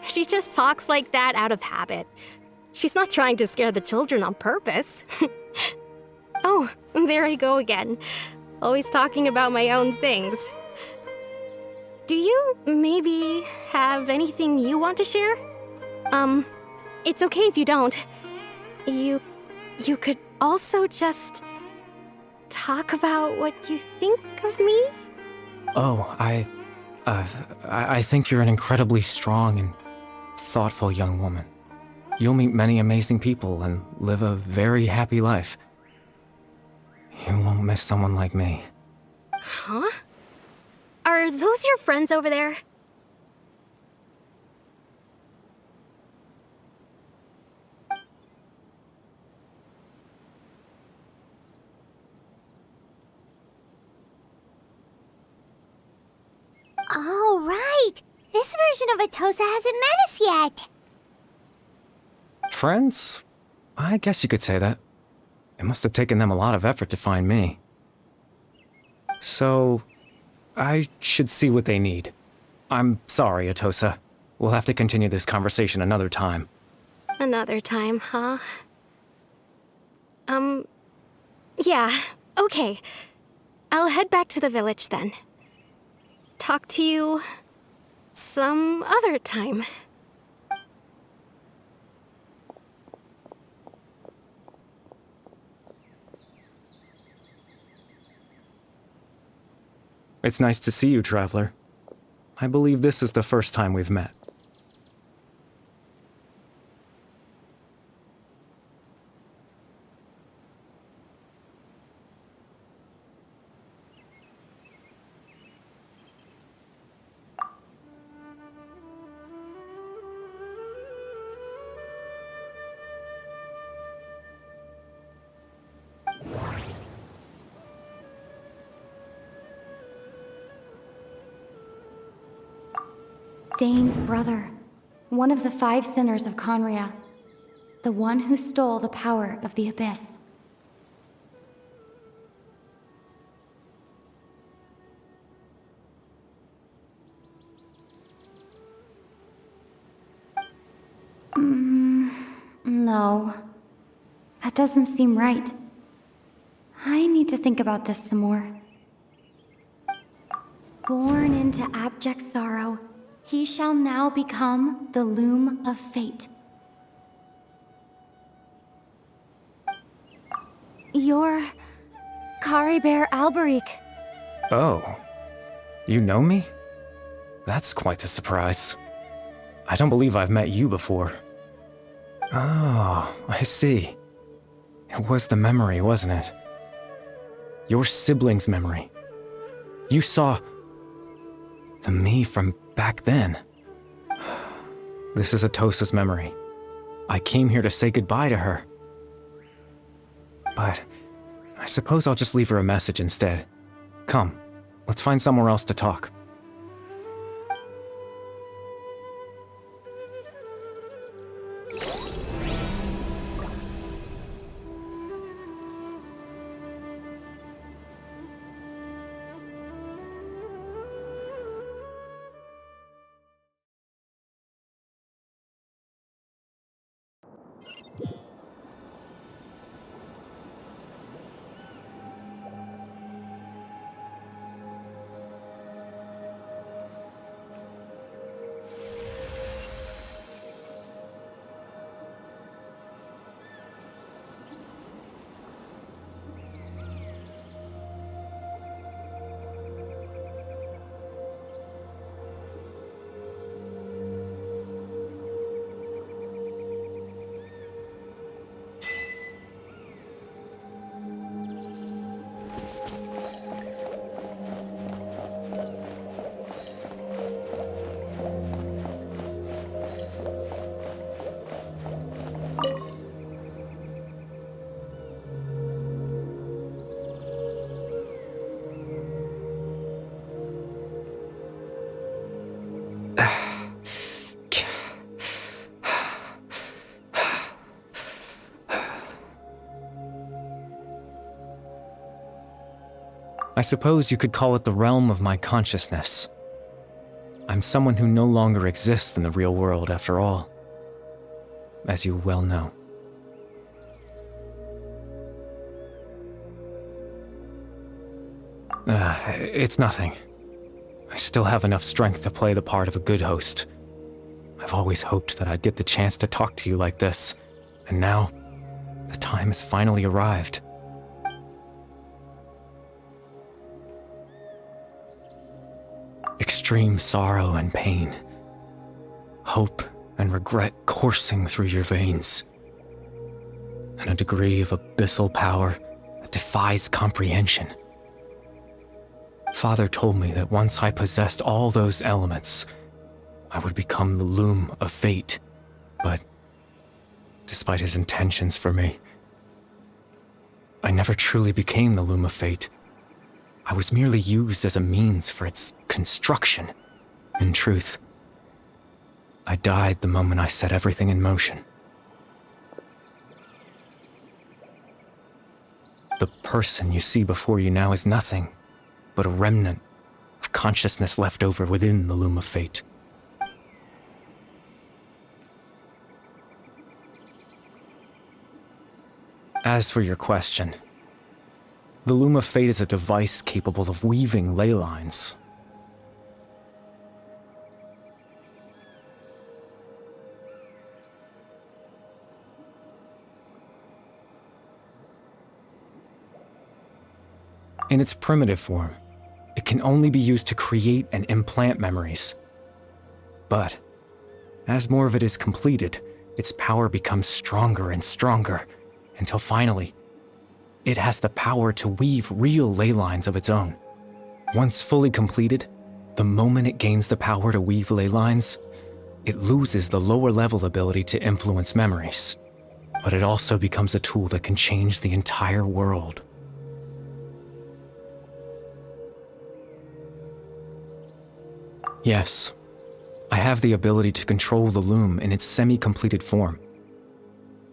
She just talks like that out of habit. She's not trying to scare the children on purpose. Oh, there I go again. Always talking about my own things. Do you maybe have anything you want to share? It's okay if you don't. You could also just talk about what you think of me? Oh, I think you're an incredibly strong and thoughtful young woman. You'll meet many amazing people and live a very happy life. You won't miss someone like me. Huh? Are those your friends over there? Oh, right! This version of Atosa hasn't met us yet! Friends? I guess you could say that. It must have taken them a lot of effort to find me. So, I should see what they need. I'm sorry, Atosa. We'll have to continue this conversation another time. Another time, huh? Yeah, okay. I'll head back to the village then. Talk to you some other time. It's nice to see you, Traveler. I believe this is the first time we've met. Dane's brother, one of the 5 sinners of Conria, the one who stole the power of the Abyss. No. That doesn't seem right. I need to think about this some more. Born into abject sorrow, he shall now become the Loom of Fate. You're Caribert Alberic. Oh. You know me? That's quite the surprise. I don't believe I've met you before. Oh, I see. It was the memory, wasn't it? Your sibling's memory. You saw the me from back then. This is Atosa's memory. I came here to say goodbye to her. But I suppose I'll just leave her a message instead. Come, let's find somewhere else to talk. I suppose you could call it the realm of my consciousness. I'm someone who no longer exists in the real world after all, as you well know. It's nothing. I still have enough strength to play the part of a good host. I've always hoped that I'd get the chance to talk to you like this, and now, The time has finally arrived. Extreme sorrow and pain, hope and regret coursing through your veins, and a degree of abyssal power that defies comprehension. Father told me that once I possessed all those elements, I would become the loom of fate, but despite his intentions for me, I never truly became the loom of fate. I was merely used as a means for its construction. In truth, I died the moment I set everything in motion. The person you see before you now is nothing but a remnant of consciousness left over within the loom of fate. As for your question, the Loom of Fate is a device capable of weaving ley lines. In its primitive form, it can only be used to create and implant memories. But, as more of it is completed, its power becomes stronger and stronger, until finally, it has the power to weave real ley lines of its own. Once fully completed, the moment it gains the power to weave ley lines, it loses the lower level ability to influence memories. But it also becomes a tool that can change the entire world. Yes, I have the ability to control the loom in its semi-completed form.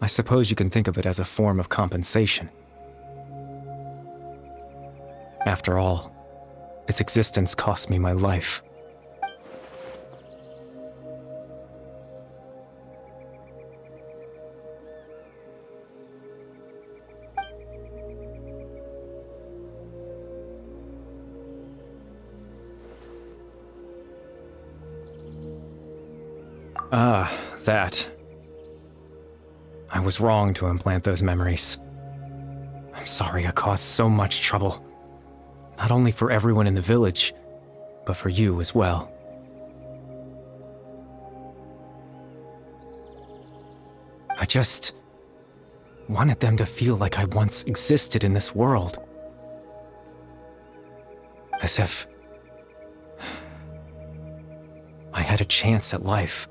I suppose you can think of it as a form of compensation. After all, its existence cost me my life. Ah, that. I was wrong to implant those memories. I'm sorry I caused so much trouble. Not only for everyone in the village, but for you as well. I just wanted them to feel like I once existed in this world. As if I had a chance at life.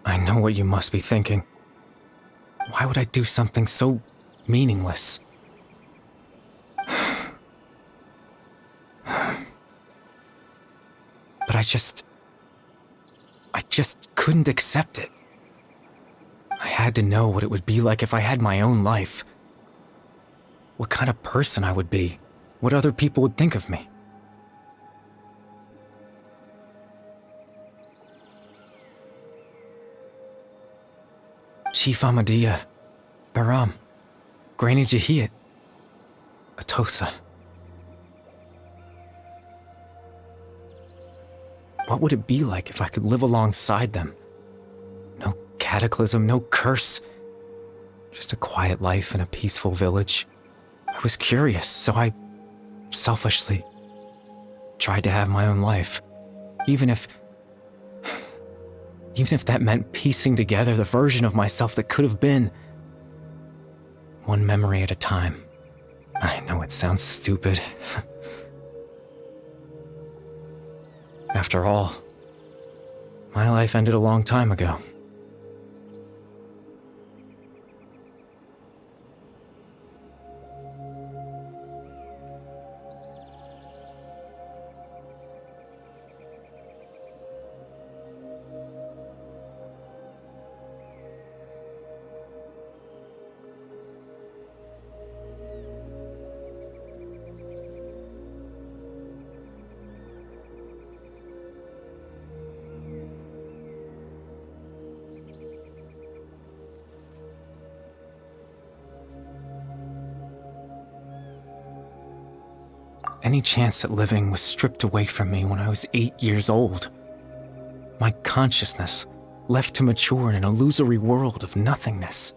I know what you must be thinking. Why would I do something so meaningless? But I just couldn't accept it. I had to know what it would be like if I had my own life. What kind of person I would be. What other people would think of me. Chief Ahmadiyya, Baram, Granny Jahiyat, Atosa. What would it be like if I could live alongside them? No cataclysm, no curse. Just a quiet life in a peaceful village. I was curious, so I selfishly tried to have my own life. Even if that meant piecing together the version of myself that could have been. One memory at a time. I know it sounds stupid. After all, my life ended a long time ago. Any chance at living was stripped away from me when I was 8 years old. My consciousness left to mature in an illusory world of nothingness.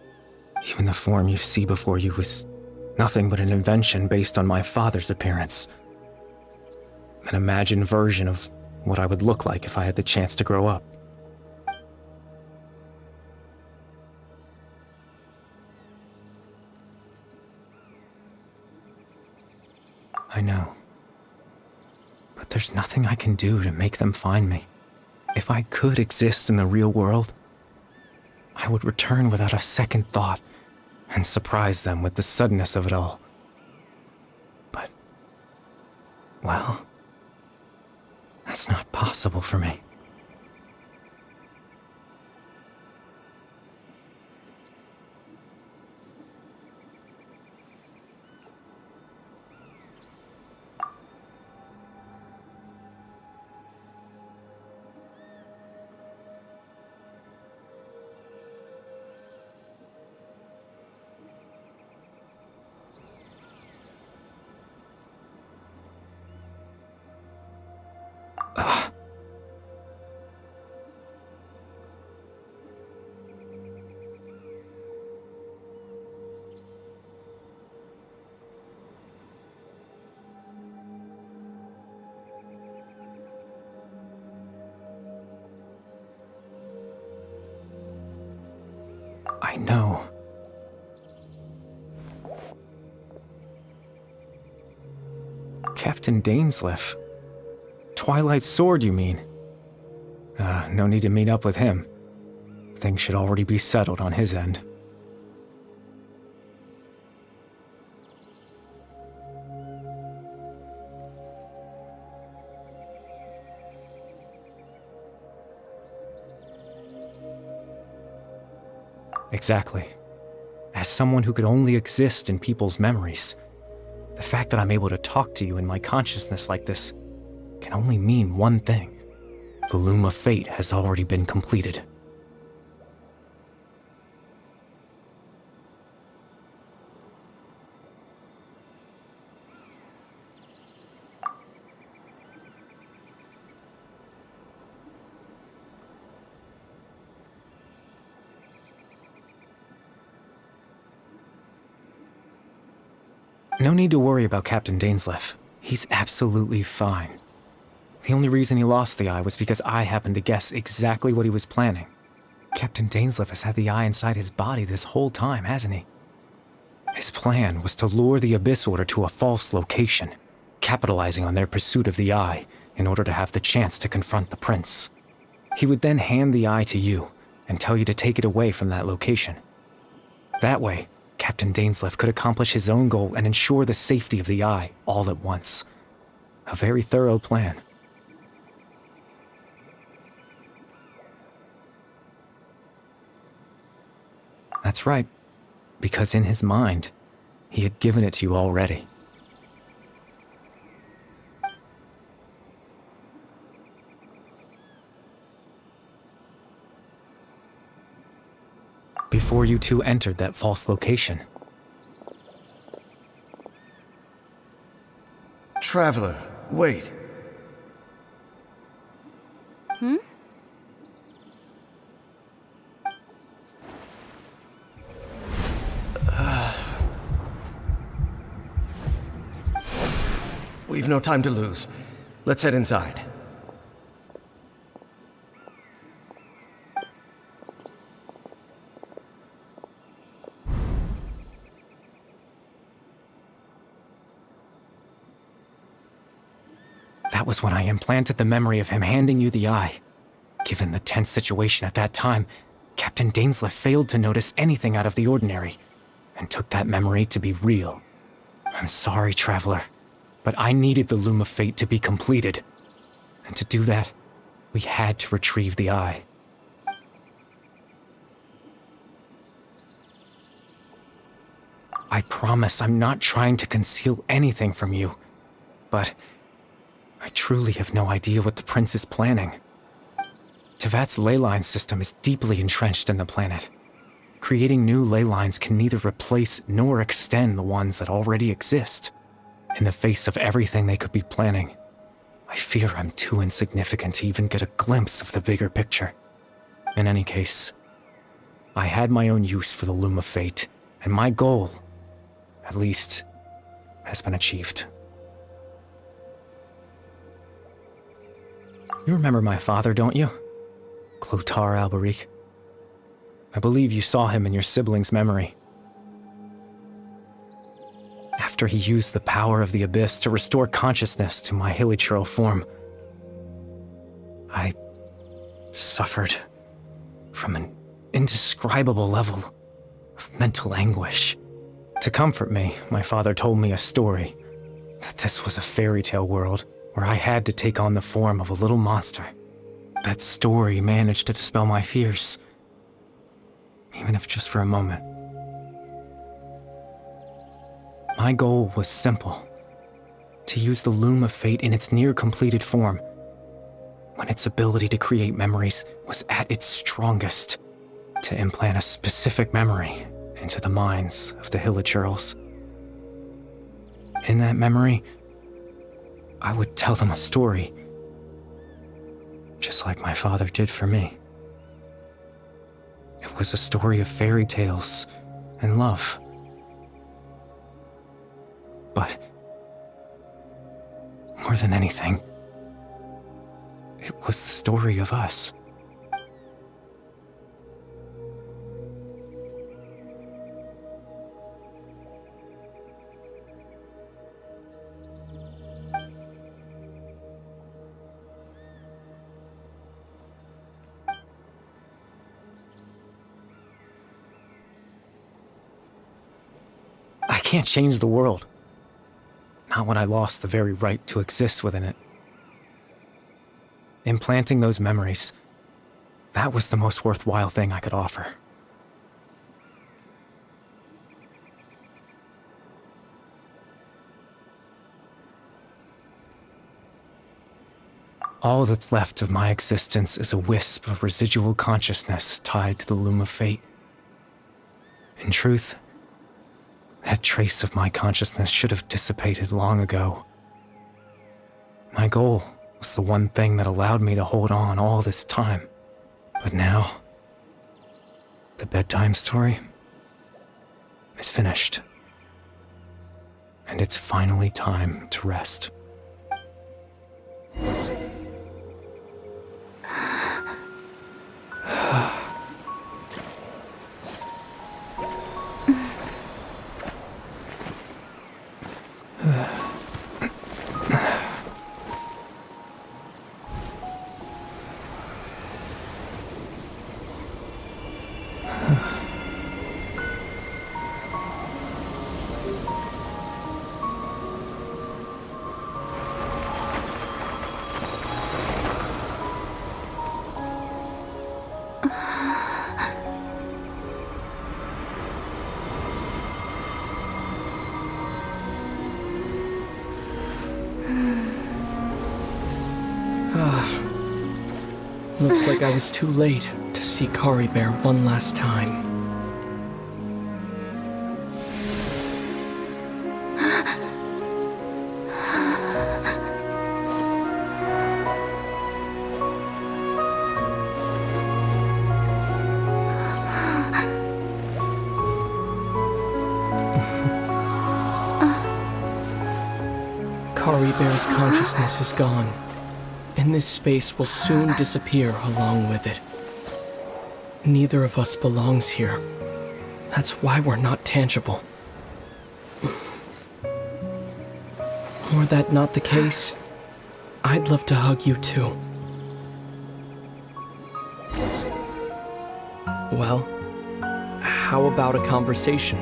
Even the form you see before you was nothing but an invention based on my father's appearance. An imagined version of what I would look like if I had the chance to grow up. I know. But there's nothing I can do to make them find me. If I could exist in the real world, I would return without a second thought and surprise them with the suddenness of it all. But, well, that's not possible for me. I know. Captain Dainsleif. Twilight Sword, you mean? No need to meet up with him. Things should already be settled on his end. Exactly. As someone who could only exist in people's memories, the fact that I'm able to talk to you in my consciousness like this can only mean one thing. The Loom of Fate has already been completed. No need to worry about Captain Dainsleif. He's absolutely fine. The only reason he lost the eye was because I happened to guess exactly what he was planning. Captain Dainsleif has had the eye inside his body this whole time, hasn't he? His plan was to lure the Abyss Order to a false location, capitalizing on their pursuit of the eye in order to have the chance to confront the prince. He would then hand the eye to you and tell you to take it away from that location. That way, Captain Dainsleif could accomplish his own goal and ensure the safety of the eye all at once. A very thorough plan. That's right, because in his mind, he had given it to you already. Before you two entered that false location. Traveler, wait. We've no time to lose. Let's head inside. That was when I implanted the memory of him handing you the eye. Given the tense situation at that time, Captain Dainsleif failed to notice anything out of the ordinary, and took that memory to be real. I'm sorry, Traveler, but I needed the Loom of Fate to be completed. And to do that, we had to retrieve the eye. I promise I'm not trying to conceal anything from you, but I truly have no idea what the prince is planning. Tevat's ley line system is deeply entrenched in the planet. Creating new ley lines can neither replace nor extend the ones that already exist. In the face of everything they could be planning, I fear I'm too insignificant to even get a glimpse of the bigger picture. In any case, I had my own use for the Loom of Fate, and my goal, at least, has been achieved. You remember my father, don't you? Clothar Alberic. I believe you saw him in your sibling's memory. After he used the power of the Abyss to restore consciousness to my hilichurl form, I suffered from an indescribable level of mental anguish. To comfort me, my father told me a story, that this was a fairy tale world where I had to take on the form of a little monster. That story managed to dispel my fears, even if just for a moment. My goal was simple: to use the Loom of Fate in its near-completed form, when its ability to create memories was at its strongest, to implant a specific memory into the minds of the hilichurls. In that memory, I would tell them a story, just like my father did for me. It was a story of fairy tales and love. But more than anything, it was the story of us. I can't change the world. Not when I lost the very right to exist within it. Implanting those memories, that was the most worthwhile thing I could offer. All that's left of my existence is a wisp of residual consciousness tied to the Loom of Fate. In truth, that trace of my consciousness should have dissipated long ago. My goal was the one thing that allowed me to hold on all this time. But now, the bedtime story is finished. And it's finally time to rest. Looks like I was too late to see Caribear one last time. Caribear's consciousness is gone, and this space will soon disappear along with it. Neither of us belongs here. That's why we're not tangible. Were that not the case, I'd love to hug you too. Well, how about a conversation?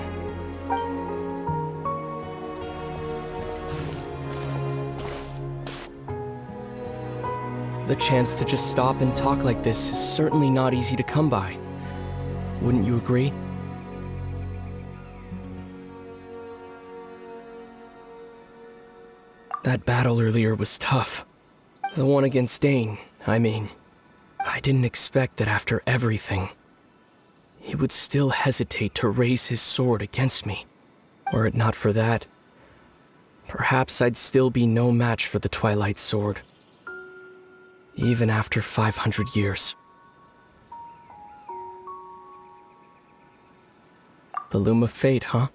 The chance to just stop and talk like this is certainly not easy to come by. Wouldn't you agree? That battle earlier was tough. The one against Dane, I mean. I didn't expect that after everything, he would still hesitate to raise his sword against me. Were it not for that, perhaps I'd still be no match for the Twilight Sword. Even after 500 years. The Loom of Fate, huh?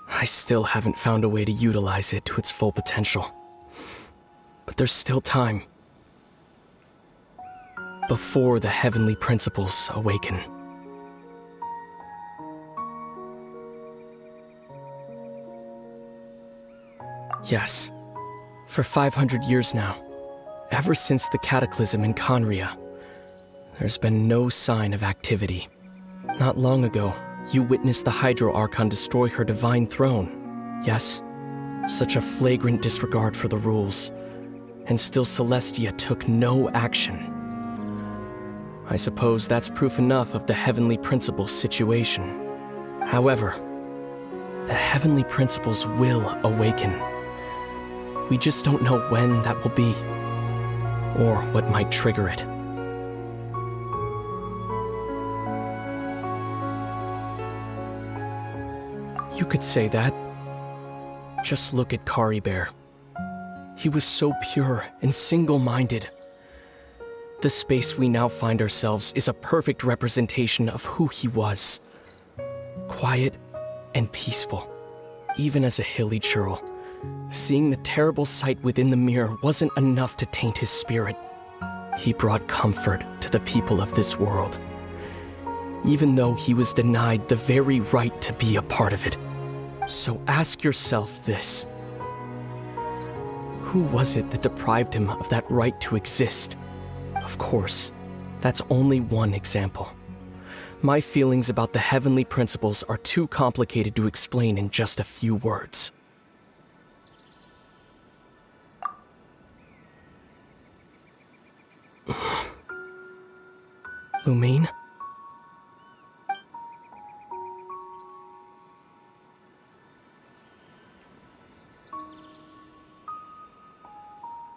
I still haven't found a way to utilize it to its full potential. But there's still time. Before the heavenly principles awaken. Yes, for 500 years now, ever since the cataclysm in Conria, there's been no sign of activity. Not long ago, you witnessed the Hydro Archon destroy her divine throne. Yes, such a flagrant disregard for the rules, and still Celestia took no action. I suppose that's proof enough of the Heavenly Principles situation. However, the Heavenly Principles will awaken. We just don't know when that will be, or what might trigger it. You could say that. Just look at Caribert. He was so pure and single-minded. The space we now find ourselves is a perfect representation of who he was. Quiet and peaceful, even as a hilly churl. Seeing the terrible sight within the mirror wasn't enough to taint his spirit. He brought comfort to the people of this world, even though he was denied the very right to be a part of it. So ask yourself this. Who was it that deprived him of that right to exist? Of course, that's only one example. My feelings about the Heavenly Principles are too complicated to explain in just a few words. Lumine?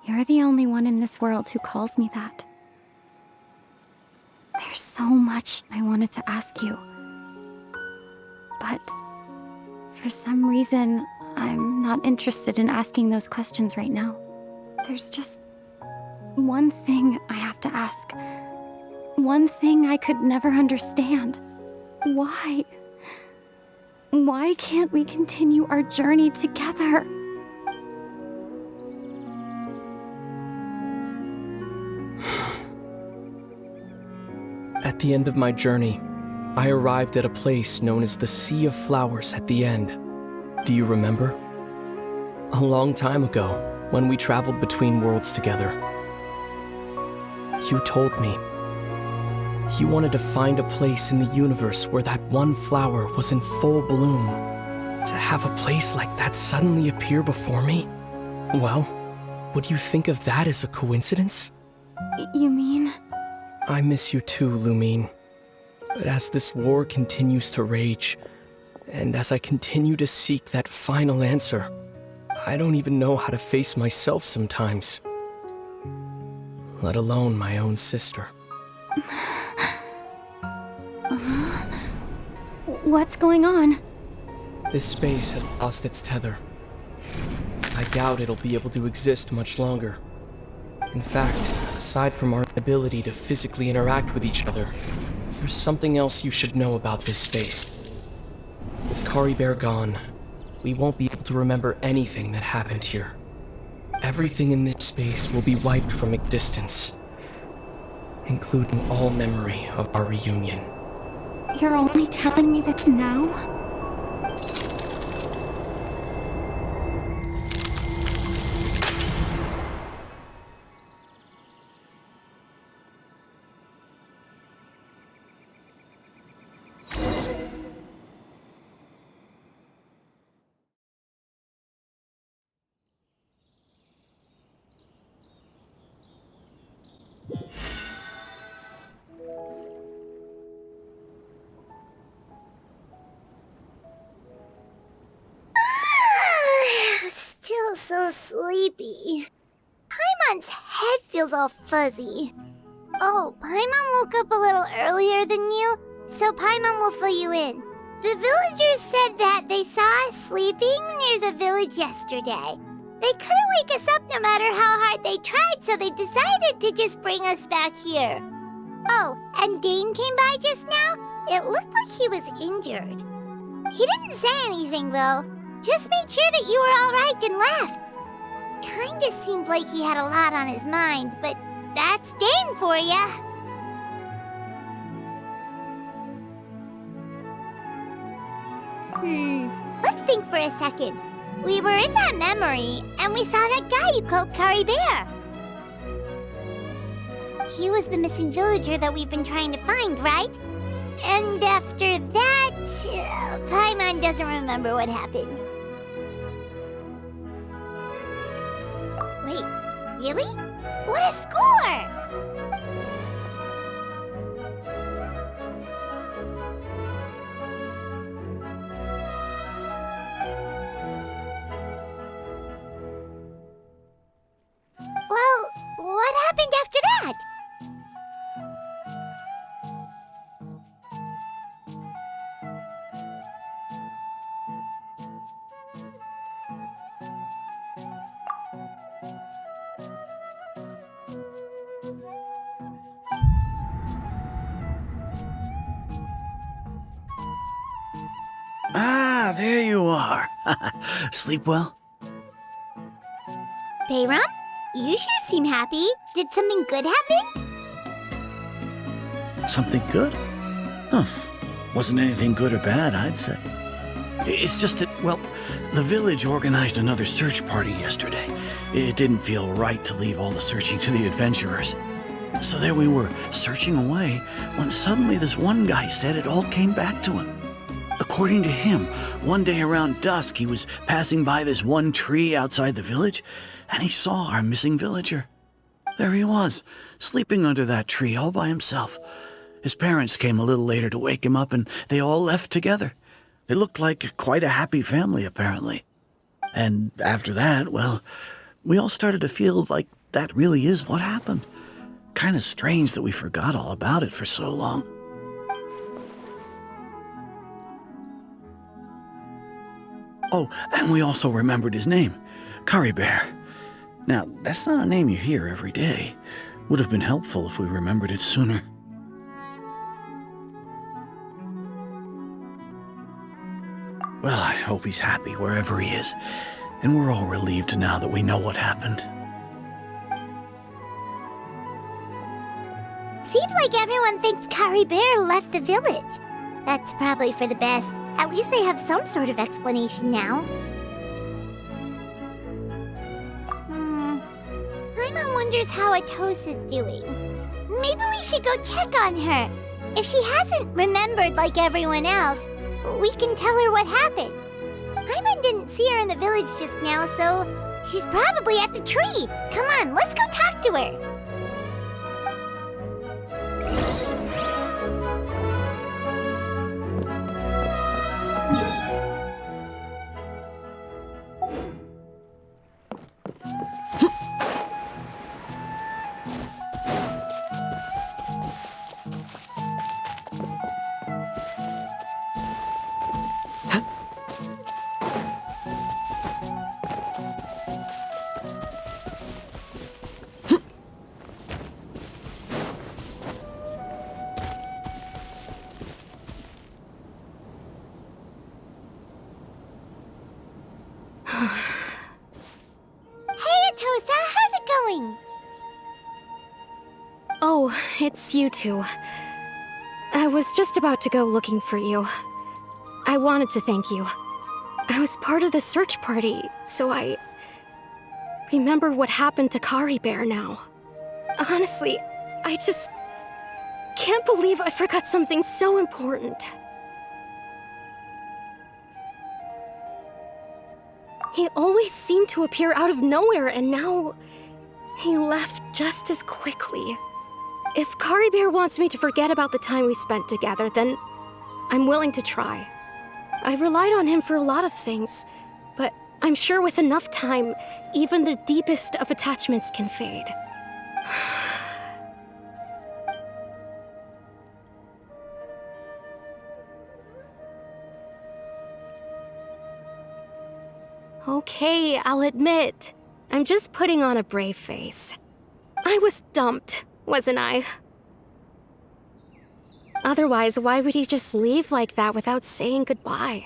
You're the only one in this world who calls me that. There's so much I wanted to ask you. But for some reason, I'm not interested in asking those questions right now. There's just one thing I have to ask. One thing I could never understand. Why? Why can't we continue our journey together? At the end of my journey, I arrived at a place known as the Sea of Flowers at the end. Do you remember? A long time ago, when we traveled between worlds together. You told me you wanted to find a place in the universe where that one flower was in full bloom. To have a place like that suddenly appear before me? Well, would you think of that as a coincidence? You mean? I miss you too, Lumine. But as this war continues to rage, and as I continue to seek that final answer, I don't even know how to face myself sometimes. Let alone my own sister. What's going on? This space has lost its tether. I doubt it'll be able to exist much longer. In fact, aside from our ability to physically interact with each other, there's something else you should know about this space. With Caribert gone, we won't be able to remember anything that happened here. Everything in this space will be wiped from existence, including all memory of our reunion. You're only telling me this now? Still so sleepy. Paimon's head feels all fuzzy. Oh, Paimon woke up a little earlier than you, so Paimon will fill you in. The villagers said that they saw us sleeping near the village yesterday. They couldn't wake us up no matter how hard they tried, so they decided to just bring us back here. Oh, and Dane came by just now. It looked like he was injured. He didn't say anything, though. Just made sure that you were all right and left. Kinda seemed like he had a lot on his mind, but that's Dane for ya. Let's think for a second. We were in that memory, and we saw that guy you called Kari Bear. He was the missing villager that we've been trying to find, right? And after that, Paimon doesn't remember what happened. Wait, really? What a score! Well, what happened after that? Ah, there you are. Sleep well? Bayram? You sure seem happy. Did something good happen? Something good? Huh. Wasn't anything good or bad, I'd say. It's just that, well, the village organized another search party yesterday. It didn't feel right to leave all the searching to the adventurers. So there we were, searching away, when suddenly this one guy said it all came back to him. According to him, one day around dusk, he was passing by this one tree outside the village, and he saw our missing villager. There he was, sleeping under that tree all by himself. His parents came a little later to wake him up, and they all left together. They looked like quite a happy family, apparently. And after that, well, we all started to feel like that really is what happened. Kind of strange that we forgot all about it for so long. Oh, and we also remembered his name, Kari Bear. Now, that's not a name you hear every day. Would have been helpful if we remembered it sooner. Well, I hope he's happy wherever he is, and we're all relieved now that we know what happened. Seems like everyone thinks Kari Bear left the village. That's probably for the best. At least they have some sort of explanation now. Paimon wonders how Atosa's doing. Maybe we should go check on her. If she hasn't remembered like everyone else, we can tell her what happened. Paimon didn't see her in the village just now, so she's probably at the tree. Come on, let's go talk to her. Oh, it's you two. I was just about to go looking for you. I wanted to thank you. I was part of the search party, so I remember what happened to Kari Bear now. Honestly, I just can't believe I forgot something so important. He always seemed to appear out of nowhere, and now he left just as quickly. If Kari Bear wants me to forget about the time we spent together, then I'm willing to try. I relied on him for a lot of things, but I'm sure with enough time, even the deepest of attachments can fade. Okay, I'll admit. I'm just putting on a brave face. I was dumped, wasn't I? Otherwise, why would he just leave like that without saying goodbye?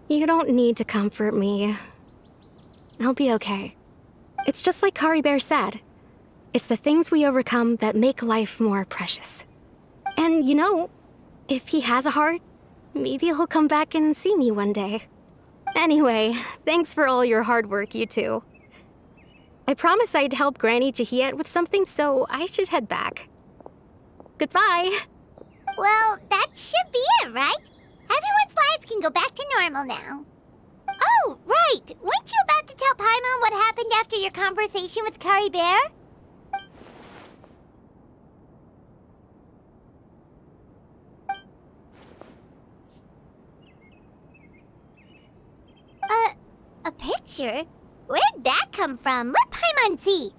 You don't need to comfort me. I'll be okay. It's just like Kari Bear said. It's the things we overcome that make life more precious. And you know, if he has a heart, maybe he'll come back and see me one day. Anyway, thanks for all your hard work, you two. I promised I'd help Granny Jahiet with something, so I should head back. Goodbye. Well, that should be it, right? Everyone's lives can go back to normal now. Oh, right! Weren't you about to tell Paimon what happened after your conversation with Kari Bear? A picture? Where'd that come from? Let Paimon see!